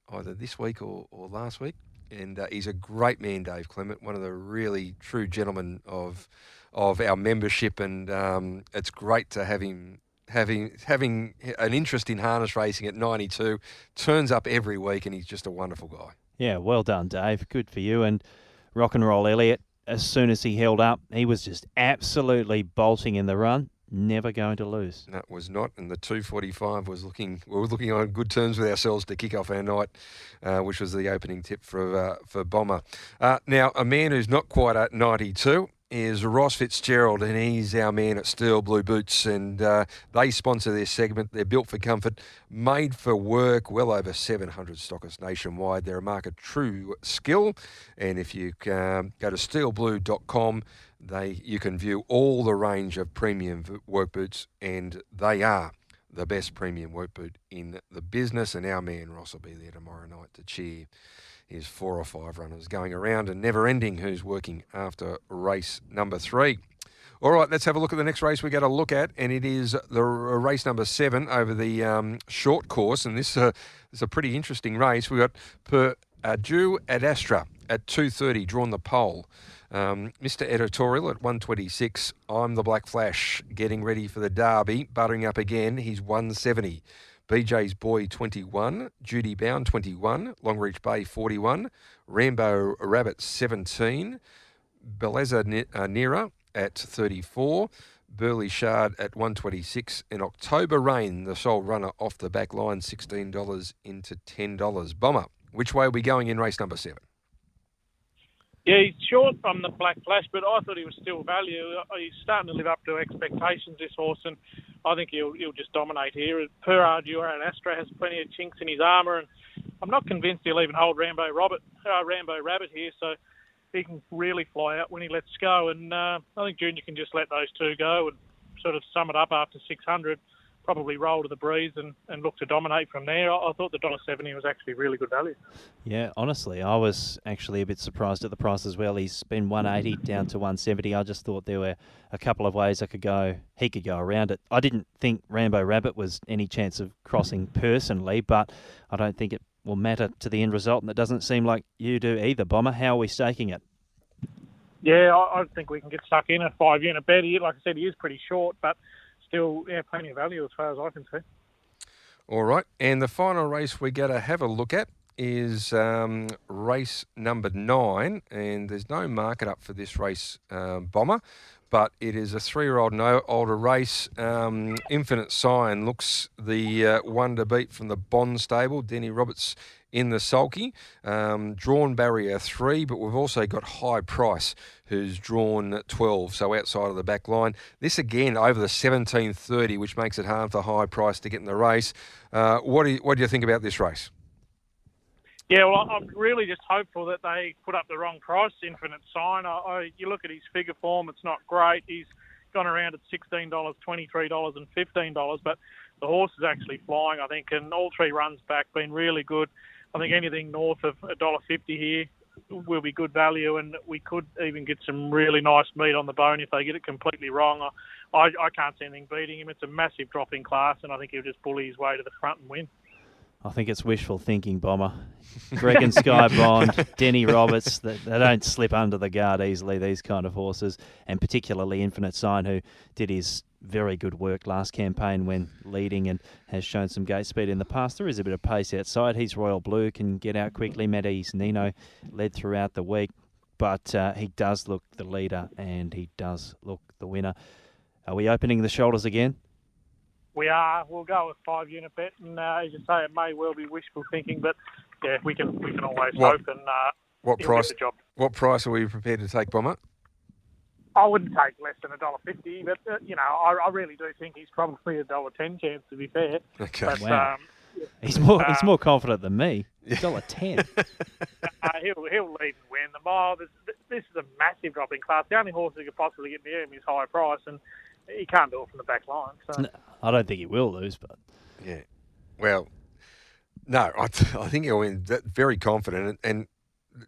Speaker 5: either this week or last week. And he's a great man, Dave Clement, one of the really true gentlemen of our membership. And it's great to have him having an interest in harness racing at 92, turns up every week, and he's just a wonderful guy.
Speaker 6: Yeah, well done, Dave. Good for you. And Rock and Roll Elliott, as soon as he held up, he was just absolutely bolting in the run, never going to lose.
Speaker 5: No, it was not, and the 2:45 was we were looking on good terms with ourselves to kick off our night, which was the opening tip for Bomber. Now, a man who's not quite at 92 is Ross Fitzgerald, and he's our man at Steel Blue Boots, and they sponsor their segment. They're built for comfort, made for work, well over 700 stockists nationwide. They're a mark of true skill, and if you go to steelblue.com, you can view all the range of premium work boots, and they are the best premium work boot in the business, and our man Ross will be there tomorrow night to cheer his 4 or 5 runners going around and never ending who's working after race number 3. All right, let's have a look at the next race we're going to look at, and it is the race number 7 over the short course, and this is a pretty interesting race. We've got Perdue ad Astra at 2:30, drawn the pole. Mr. Editorial at 1:26. I'm the Black Flash, getting ready for the Derby, buttering up again. He's 170. BJ's Boy 21, Judy Bound 21, Longreach Bay 41, Rambo Rabbit 17, Beleza Nera at 34, Burley Shard at 126, and October Rain, the sole runner off the back line, $16 into $10. Bomber, which way are we going in race number 7?
Speaker 8: Yeah, he's short from the Black Flash, but I thought he was still value. He's starting to live up to expectations, this horse, and I think he'll just dominate here. Per Ardue and Astra has plenty of chinks in his armour, and I'm not convinced he'll even hold Rambo Rabbit here, so he can really fly out when he lets go. And I think Junior can just let those two go and sort of sum it up after 600. Probably roll to the breeze and look to dominate from there. I thought the $1.70 was actually really good value.
Speaker 6: Yeah, honestly, I was actually a bit surprised at the price as well. He's been 180 down to 170. I just thought there were a couple of ways he could go around it. I didn't think Rambo Rabbit was any chance of crossing personally, but I don't think it will matter to the end result, and it doesn't seem like you do either, Bomber. How are we staking it?
Speaker 8: Yeah, I think we can get stuck in a 5-unit bet. Like I said, he is pretty short, but still, yeah, plenty of value as far as I can see.
Speaker 5: All right, and the final race we're going to have a look at is race number 9, and there's no market up for this race, Bomber, but it is a 3-year-old and older race. Infinite Sign looks the one to beat from the Bond stable. Denny Roberts in the sulky. Drawn barrier 3, but we've also got High Price, who's drawn 12, so outside of the back line. This again over the 17.30, which makes it hard for High Price to get in the race. What do you think about this race?
Speaker 8: Yeah, well, I'm really just hopeful that they put up the wrong price, Infinite Sign. You look at his figure form, it's not great. He's gone around at $16, $23 and $15, but the horse is actually flying, I think, and all 3 runs back been really good. I think anything north of $1.50 here will be good value, and we could even get some really nice meat on the bone if they get it completely wrong. I can't see anything beating him. It's a massive drop in class, and I think he'll just bully his way to the front and win.
Speaker 6: I think it's wishful thinking, Bomber. Greg and Sky Bond, Denny Roberts, they don't slip under the guard easily, these kind of horses, and particularly Infinite Sign, who did his very good work last campaign when leading and has shown some gate speed in the past. There is a bit of pace outside. He's Royal Blue, can get out quickly. Maddie's Nino led throughout the week, but he does look the leader and he does look the winner. Are we opening the shoulders again?
Speaker 8: We are. We'll go with 5-unit bet, and as you say, it may well be wishful thinking, but yeah, we can always hope. And
Speaker 5: what
Speaker 8: he'll
Speaker 5: price?
Speaker 8: get the job.
Speaker 5: What price are we prepared to take, Bomber?
Speaker 8: I wouldn't take less than $1.50, but I really do think he's probably $1.10 chance, to be fair.
Speaker 5: Okay.
Speaker 8: But,
Speaker 6: wow. He's more confident than me. $1.10.
Speaker 8: He'll lead and win. The mile. This is a massive drop in class. The only horse who could possibly get near him is higher price, and he can't do it from the back line. So.
Speaker 6: No, I don't think he will lose, but
Speaker 5: yeah. Well, no, I think he'll win. Very confident, and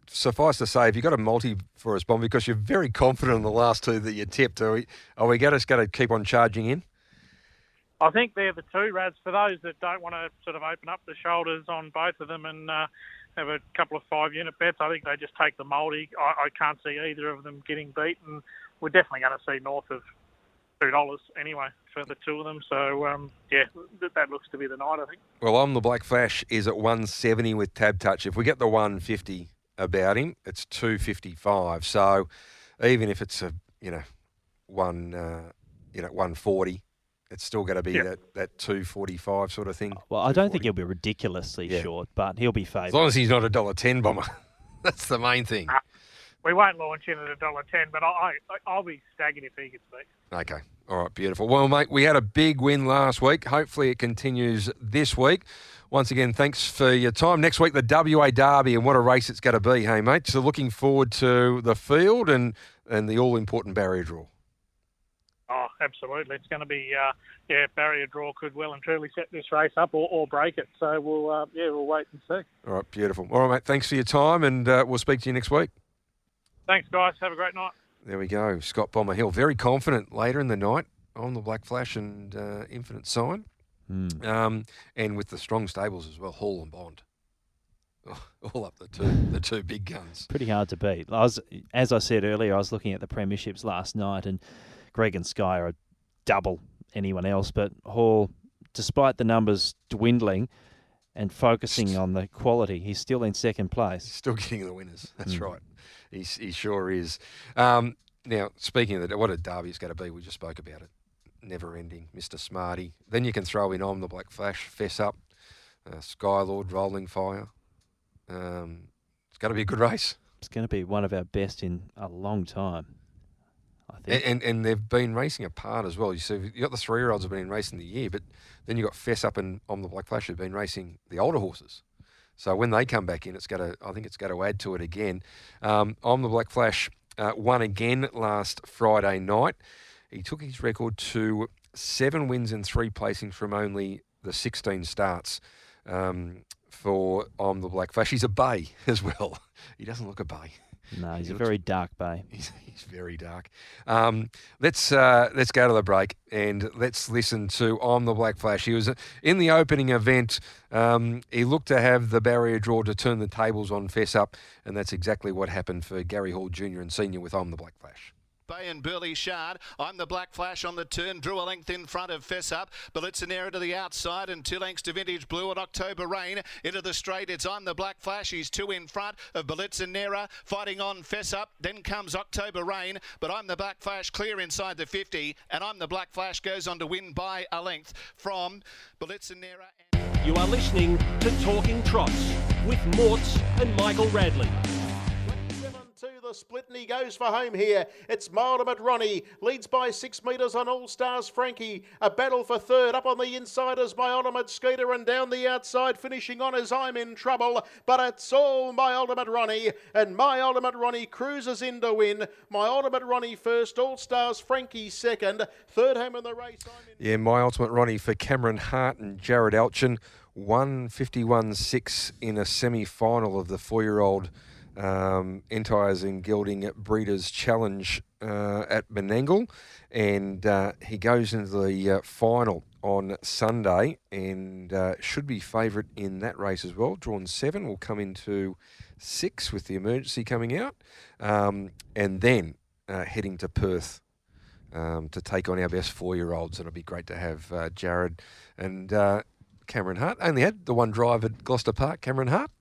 Speaker 5: suffice to say, if you've got a multi for us, Bomb, because you're very confident in the last two that you tipped, are we going to keep on charging in?
Speaker 8: I think they're the two, Rads. For those that don't want to sort of open up the shoulders on both of them and have a couple of 5-unit bets, I think they just take the multi. I can't see either of them getting beaten. We're definitely going to see north of $2 anyway for the two of them. So, that looks to be the night, I think.
Speaker 5: Well, On the Black Flash is at 170 with Tab Touch. If we get the 150 about him, it's 255. So even if it's 140, it's still going to be that 245 sort of thing.
Speaker 6: Well, I don't think he'll be ridiculously short, but he'll be favoured.
Speaker 5: As long as he's not $1.10, Bomber. That's the main thing.
Speaker 8: We won't launch in at $1.10, but I'll be staggered if he gets beat.
Speaker 5: Okay. All right, beautiful. Well, mate, we had a big win last week. Hopefully it continues this week. Once again, thanks for your time. Next week, the WA Derby, and what a race it's going to be, hey, mate? So looking forward to the field and the all-important barrier draw.
Speaker 8: Oh, absolutely. It's going to be, barrier draw could well and truly set this race up or break it. So we'll wait and see. All
Speaker 5: right, beautiful. All right, mate, thanks for your time, and we'll speak to you next week.
Speaker 8: Thanks, guys. Have a great night.
Speaker 5: There we go. Scott Bomber Hill, very confident later in the night on the Black Flash and Infinite Sign. And with the strong stables as well, Hall and Bond. All up the two big guns.
Speaker 6: Pretty hard to beat. As I said earlier, I was looking at the premierships last night, and Greg and Sky are double anyone else. But Hall, despite the numbers dwindling and focusing on the quality, he's still in second place.
Speaker 5: Still getting the winners. That's right. He sure is. Now, speaking of what a derby is going to be, we just spoke about it. Never ending, Mr. Smarty. Then you can throw in On the Black Flash, Fess Up, Skylord, Rolling Fire. It's going to be a good race.
Speaker 6: It's going to be one of our best in a long time, I think.
Speaker 5: And they've been racing apart as well. You see, you got the 3-year-olds have been racing the year, but then you got Fess Up and On the Black Flash who've been racing the older horses. So when they come back in, I think it's going to add to it again. On the Black Flash won again last Friday night. He took his record to 7 wins and 3 placings from only the 16 starts for On the Black Flash. He's a bay as well. He doesn't look a bay.
Speaker 6: No, he's a very dark bay.
Speaker 5: He's very dark. Let's go to the break and let's listen to On the Black Flash. He was in the opening event. He looked to have the barrier draw to turn the tables on Fess Up, and that's exactly what happened for Gary Hall Jr. and Senior with On the Black Flash.
Speaker 3: Bay and Burley Shard. I'm the Black Flash on the turn. Drew a length in front of Fess Up. Blitzanera to the outside and 2 lengths to Vintage Blue and October Rain. Into the straight, it's I'm the Black Flash. He's 2 in front of Blitzanera. Fighting on Fess Up. Then comes October Rain. But I'm the Black Flash clear inside the 50. And I'm the Black Flash goes on to win by a length from Blitzanera.
Speaker 2: You are listening to Talking Trots with Mortz and Michael Radley.
Speaker 9: To the split and he goes for home here. It's Ultimate Ronnie, leads by 6 metres on All Stars Frankie. A battle for third, up on the inside is My Ultimate Skeeter, and down the outside finishing on is I'm in Trouble, but it's all My Ultimate Ronnie, and My Ultimate Ronnie cruises in to win. My Ultimate Ronnie first, All Stars Frankie second, third home in the race.
Speaker 5: Yeah, My Ultimate Ronnie for Cameron Hart and Jared Elchin, 151.6 in a semi-final of the 4-year-old Entires and Gelding Breeders' Challenge at Menangle, and he goes into the final on Sunday and should be favourite in that race as well. Drawn 7 will come into 6 with the emergency coming out, and then heading to Perth to take on our best 4-year-olds. It'll be great to have Jared and Cameron Hart. Only had the one drive at Gloucester Park, Cameron Hart.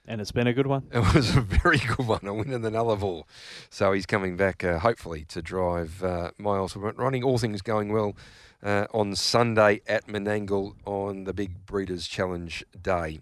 Speaker 6: And it's been a good one?
Speaker 5: It was a very good one, a win in the Nullarbor. So he's coming back, hopefully, to drive my ultimate running. All things going well on Sunday at Menangle on the Big Breeders' Challenge Day.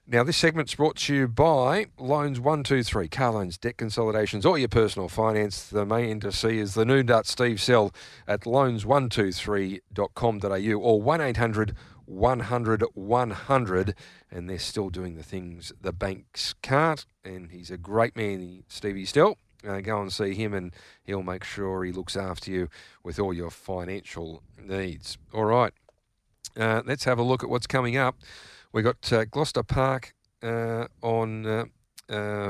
Speaker 5: Now, this segment's brought to you by Loans 123, car loans, debt consolidations, or your personal finance. The main to see is the new nut Steve Sell at loans123.com.au or 1800 100 100, and they're still doing the things the banks can't. And he's a great man, Stevie Still. Go and see him, and he'll make sure he looks after you with all your financial needs. All right, let's have a look at what's coming up. We got Gloucester Park on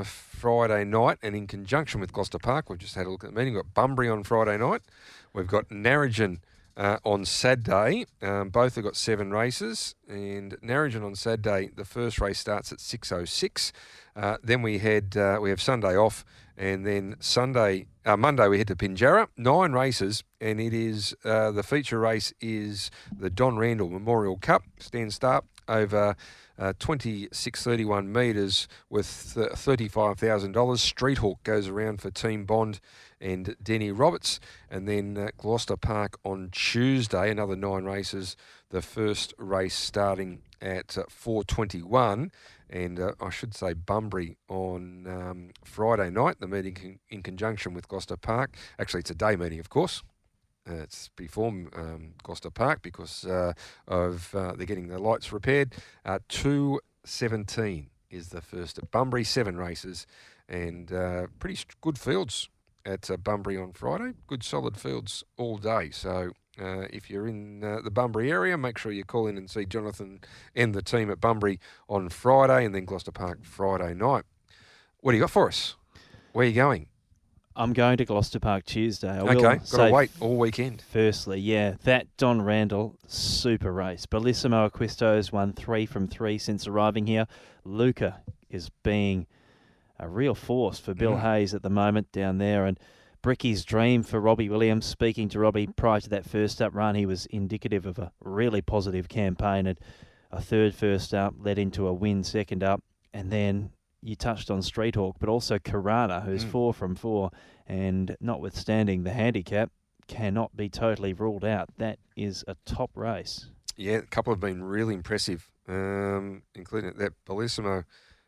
Speaker 5: Friday night, and in conjunction with Gloucester Park, we've just had a look at the meeting. We've got Bunbury on Friday night. We've got Narrogin on Saturday. Both have got 7 races, and Narrogin on Saturday, the first race starts at 6:06. Then we have Sunday off, and then Monday we head to Pinjarra. 9 races, and it is the feature race is the Don Randall Memorial Cup stand start over 2631 metres with $35,000. Street Hawk goes around for Team Bond and Denny Roberts. And then Gloucester Park on Tuesday, another 9 races. The first race starting at 4:21. And I should say Bunbury on Friday night, the meeting in conjunction with Gloucester Park. Actually, it's a day meeting, of course. It's before Gloucester Park because they're getting the lights repaired. 2:17 is the first at Bunbury. 7 races and pretty good fields at Bunbury on Friday. Good solid fields all day. So if you're in the Bunbury area, make sure you call in and see Jonathan and the team at Bunbury on Friday, and then Gloucester Park Friday night. What do you got for us? Where are you going?
Speaker 6: I'm going to Gloucester Park Tuesday.
Speaker 5: Okay, got to wait all weekend.
Speaker 6: Firstly, that Don Randall super race. Bellissimo Acquisto's won 3 from 3 since arriving here. Luca is being a real force for Bill Hayes at the moment down there, and Bricky's dream for Robbie Williams. Speaking to Robbie prior to that first up run, he was indicative of a really positive campaign, and a third first up led into a win second up, and then you touched on Street Hawk, but also Karana, who's 4 from 4, and notwithstanding the handicap, cannot be totally ruled out. That is a top race.
Speaker 5: Yeah, a couple have been really impressive, including that Bellissimo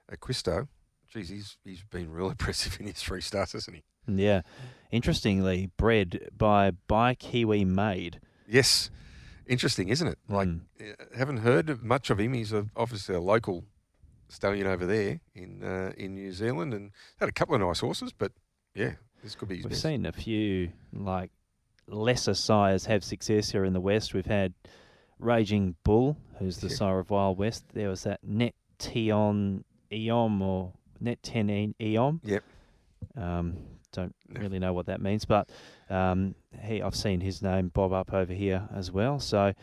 Speaker 5: Acquisto. Geez, he's been real impressive in his 3 starts, hasn't he?
Speaker 6: Yeah. Interestingly, bred by Kiwi Made.
Speaker 5: Yes. Interesting, isn't it? Like, haven't heard much of him. He's obviously a local stallion over there in New Zealand, and had a couple of nice horses, but yeah, this could be his
Speaker 6: We've
Speaker 5: best.
Speaker 6: seen a few like lesser sires have success here in the West. We've had Raging Bull, who's the sire of Wild West. There was that Net 10 Eom.
Speaker 5: Yep.
Speaker 6: Don't really know what that means, but I've seen his name bob up over here as well. So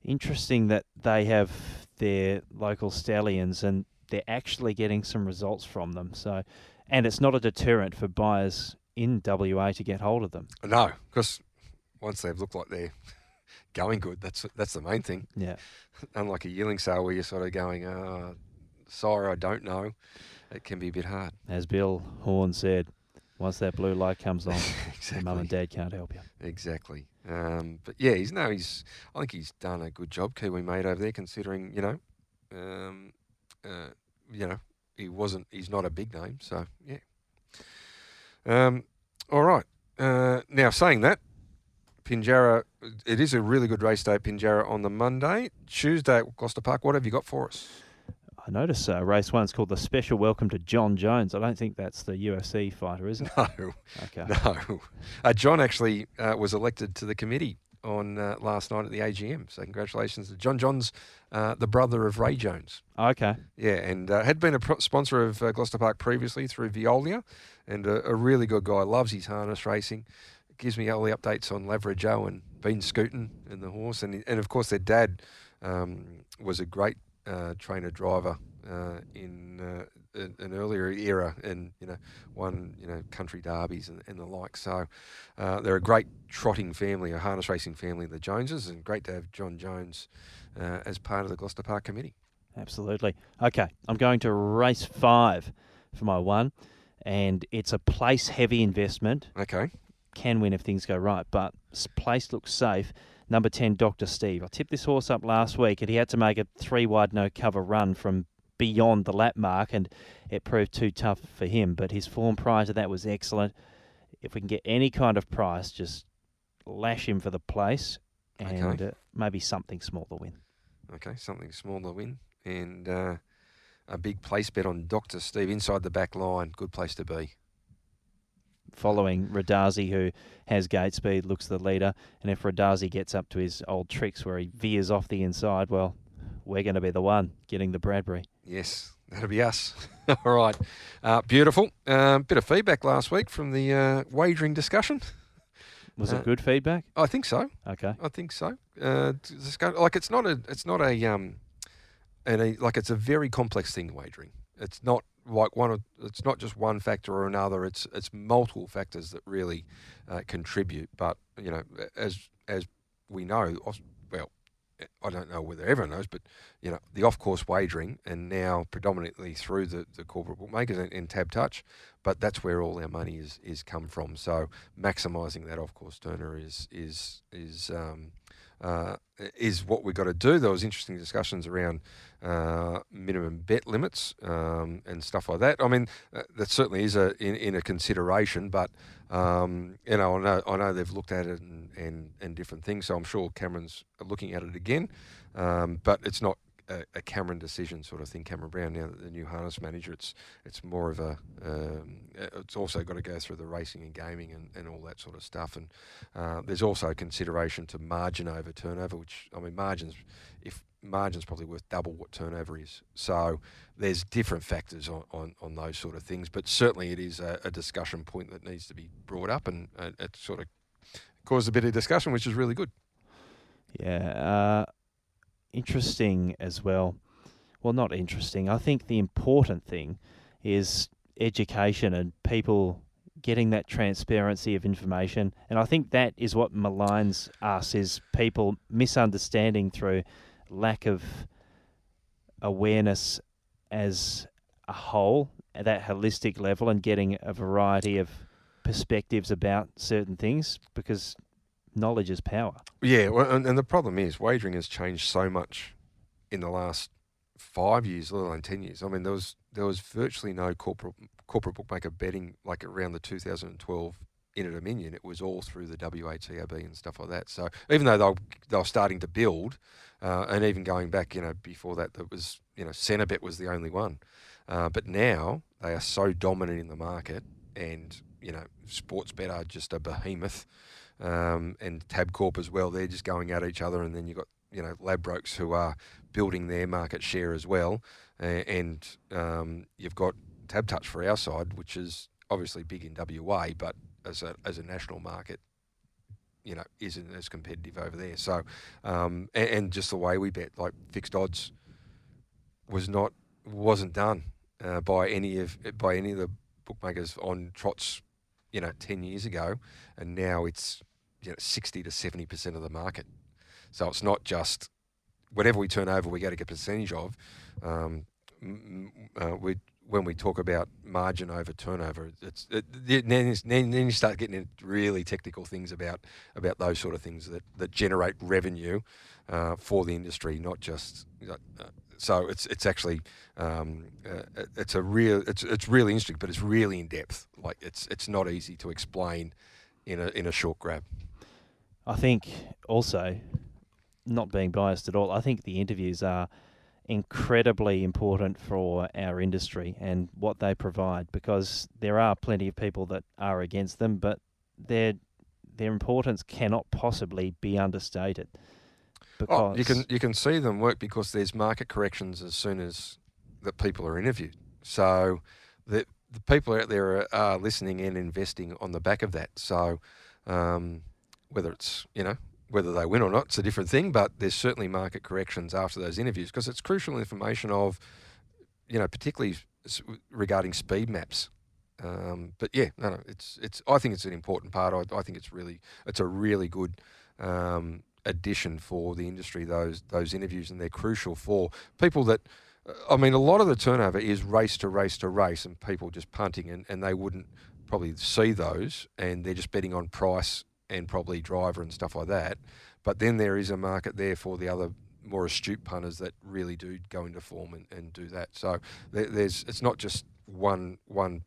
Speaker 6: interesting that they have their local stallions and they're actually getting some results from them. So, and it's not a deterrent for buyers in WA to get hold of them.
Speaker 5: No, because once they've looked like they're going good, that's the main thing.
Speaker 6: Yeah.
Speaker 5: Unlike a yearling sale where you're sort of going, sire, I don't know. It can be a bit hard.
Speaker 6: As Bill Horn said, once that blue light comes on,
Speaker 5: exactly.
Speaker 6: Mum and Dad can't help you.
Speaker 5: Exactly. But yeah, I think he's done a good job, Kiwi Made over there, considering he's not a big name. So yeah. All right. Now saying that, Pinjarra, it is a really good race day at Pinjarra on the Monday. Tuesday at Gloucester Park. What have you got for us?
Speaker 6: I noticed race 1's called the Special Welcome to John Jones. I don't think that's the UFC fighter, is it?
Speaker 5: No.
Speaker 6: Okay.
Speaker 5: No. John actually was elected to the committee on last night at the AGM. So congratulations to John. John's the brother of Ray Jones.
Speaker 6: Okay.
Speaker 5: Yeah, and had been a sponsor of Gloucester Park previously through Veolia, and a really good guy. Loves his harness racing. Gives me all the updates on Laverajo and Bean Scootin and the horse. And of course, their dad was a great trainer driver in an earlier era, and won country derbies and the like. So they're a great trotting family, a harness racing family, the Joneses, and great to have John Jones as part of the Gloucester Park committee.
Speaker 6: Absolutely. Okay, I'm going to race 5 for my 1, and it's a place-heavy investment.
Speaker 5: Okay.
Speaker 6: Can win if things go right, but place looks safe. Number 10, Dr. Steve. I tipped this horse up last week, and he had to make a 3-wide no-cover run from beyond the lap mark, and it proved too tough for him. But his form prior to that was excellent. If we can get any kind of price, just lash him for the place, and maybe something small to win.
Speaker 5: Okay, something small to win. And a big place bet on Dr. Steve inside the back line. Good place to be.
Speaker 6: Following Radley, who has gate speed, looks the leader. And if Radley gets up to his old tricks where he veers off the inside, well, we're going to be the one getting the Bradbury.
Speaker 5: Yes, that'll be us. All right. Beautiful. Bit of feedback last week from the wagering discussion.
Speaker 6: Was it good feedback?
Speaker 5: I think so.
Speaker 6: Okay.
Speaker 5: I think so. Like it's it's a very complex thing, wagering. It's not like it's not just one factor or another. It's multiple factors that really contribute. But as we know, well, I don't know whether everyone knows, but the off-course wagering, and now predominantly through the corporate bookmakers and Tab Touch, but that's where all our money is come from. So maximising that off-course turner is what we've got to do. There was interesting discussions around minimum bet limits and stuff like that. I mean, that certainly is in a consideration, but I know they've looked at it and different things. So I'm sure Cameron's looking at it again, but it's not a Cameron decision sort of thing. Cameron Brown, now that the new harness manager, it's more of a. It's also got to go through the racing and gaming and all that sort of stuff. And there's also consideration to margin over turnover, which margins probably worth double what turnover is. So there's different factors on those sort of things. But certainly it is a discussion point that needs to be brought up, and it sort of caused a bit of discussion, which is really good.
Speaker 6: Yeah. Interesting as well. Well, not interesting. I think the important thing is education and people getting that transparency of information. And I think that is what maligns us, is people misunderstanding through lack of awareness as a whole, at that holistic level, and getting a variety of perspectives about certain things, because knowledge is power. Yeah,
Speaker 5: well, and the problem is wagering has changed so much in the last 5 years, let alone 10 years. I mean, there was virtually no corporate bookmaker betting like around the 2012 Inter-Dominion. It was all through the WATAB and stuff like that. So even though they were starting to build, and even going back, before that, there was, Centrebet was the only one. But now they are so dominant in the market, and Sportsbet are just a behemoth. And Tabcorp as well, they're just going at each other, and then you've got Ladbrokes who are building their market share as well, and you've got Tab Touch for our side, which is obviously big in WA, but as a national market, isn't as competitive over there. So and just the way we bet, like fixed odds, wasn't done by any of the bookmakers on Trots 10 years ago, and now it's 60 to 70% of the market. So it's not just whatever we turn over, we get a percentage of. When we talk about margin over turnover, then you start getting into really technical things about those sort of things that generate revenue for the industry, not just. So it's actually it's really interesting, but it's really in depth. Like it's not easy to explain in a short grab.
Speaker 6: I think also, not being biased at all, I think the interviews are incredibly important for our industry and what they provide, because there are plenty of people that are against them, but their importance cannot possibly be understated. Because
Speaker 5: you can see them work, because there's market corrections as soon as the people are interviewed. So the people out there are listening and investing on the back of that. So whether it's whether they win or not, it's a different thing. But there's certainly market corrections after those interviews, because it's crucial information of particularly regarding speed maps. But yeah, no, it's I think it's an important part. I think it's a really good addition for the industry, those interviews, and they're crucial for people that, I mean, a lot of the turnover is race to race to race and people just punting, and they wouldn't probably see those, and they're just betting on price and probably driver and stuff like that. But then there is a market there for the other more astute punters that really do go into form and do that. So it's not just one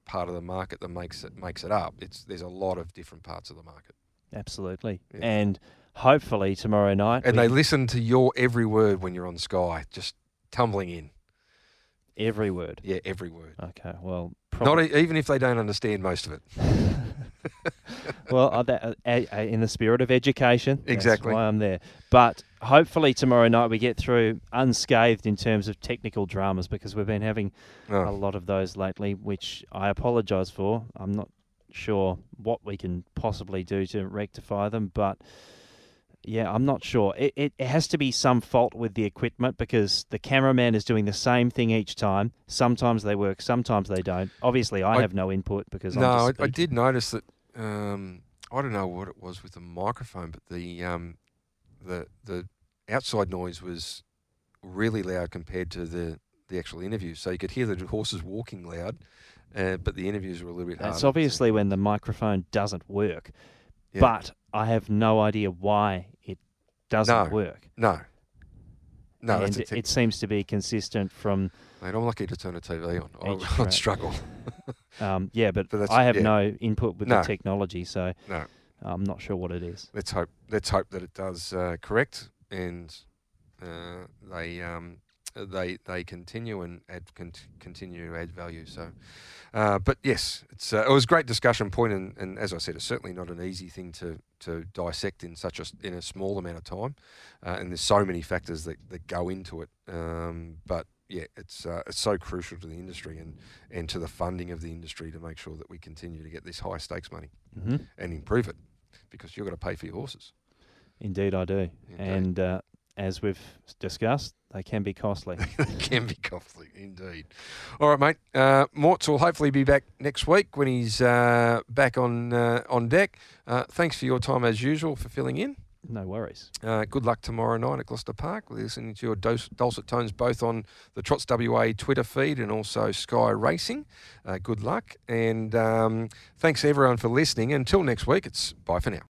Speaker 5: part of the market that makes it up. There's a lot of different parts of the market.
Speaker 6: Absolutely. Yeah. And hopefully tomorrow night.
Speaker 5: And they listen to your every word when you're on Sky, just tumbling in.
Speaker 6: Every word?
Speaker 5: Yeah, every word.
Speaker 6: Okay, well...
Speaker 5: Not even if they don't understand most of it.
Speaker 6: Well, in the spirit of education,
Speaker 5: exactly.
Speaker 6: That's why I'm there. But hopefully tomorrow night we get through unscathed in terms of technical dramas, because we've been having a lot of those lately, which I apologise for. I'm not sure what we can possibly do to rectify them, but yeah, I'm not sure. It has to be some fault with the equipment, because the cameraman is doing the same thing each time. Sometimes they work, sometimes they don't. Obviously, I have no input because I'm just speaking.
Speaker 5: I did notice that. I don't know what it was with the microphone, but the outside noise was really loud compared to the actual interview. So you could hear the horses walking loud, but the interviews were a little bit harder.
Speaker 6: It's obviously when the microphone doesn't work, but I have no idea why it doesn't work.
Speaker 5: No,
Speaker 6: and it seems to be consistent from...
Speaker 5: Mate, I'm lucky to turn a TV on. I'd struggle.
Speaker 6: But I have no input with the technology, so I'm not sure what it is.
Speaker 5: Let's hope that it does correct, and they continue and continue to add value. So, but yes, it was a great discussion point, and as I said, it's certainly not an easy thing to dissect in in a small amount of time, and there's so many factors that go into it. But yeah, it's so crucial to the industry and to the funding of the industry to make sure that we continue to get this high stakes money and improve it, because you've got to pay for your horses.
Speaker 6: Indeed, I do. Indeed. And as we've discussed, they can be costly.
Speaker 5: They can be costly, indeed. All right, mate. Mortz will hopefully be back next week when he's back on deck. Thanks for your time as usual for filling in.
Speaker 6: No worries.
Speaker 5: Good luck tomorrow night at Gloucester Park. We're listening to your dulcet tones both on the Trots WA Twitter feed and also Sky Racing. Good luck. And thanks everyone for listening. Until next week, it's bye for now.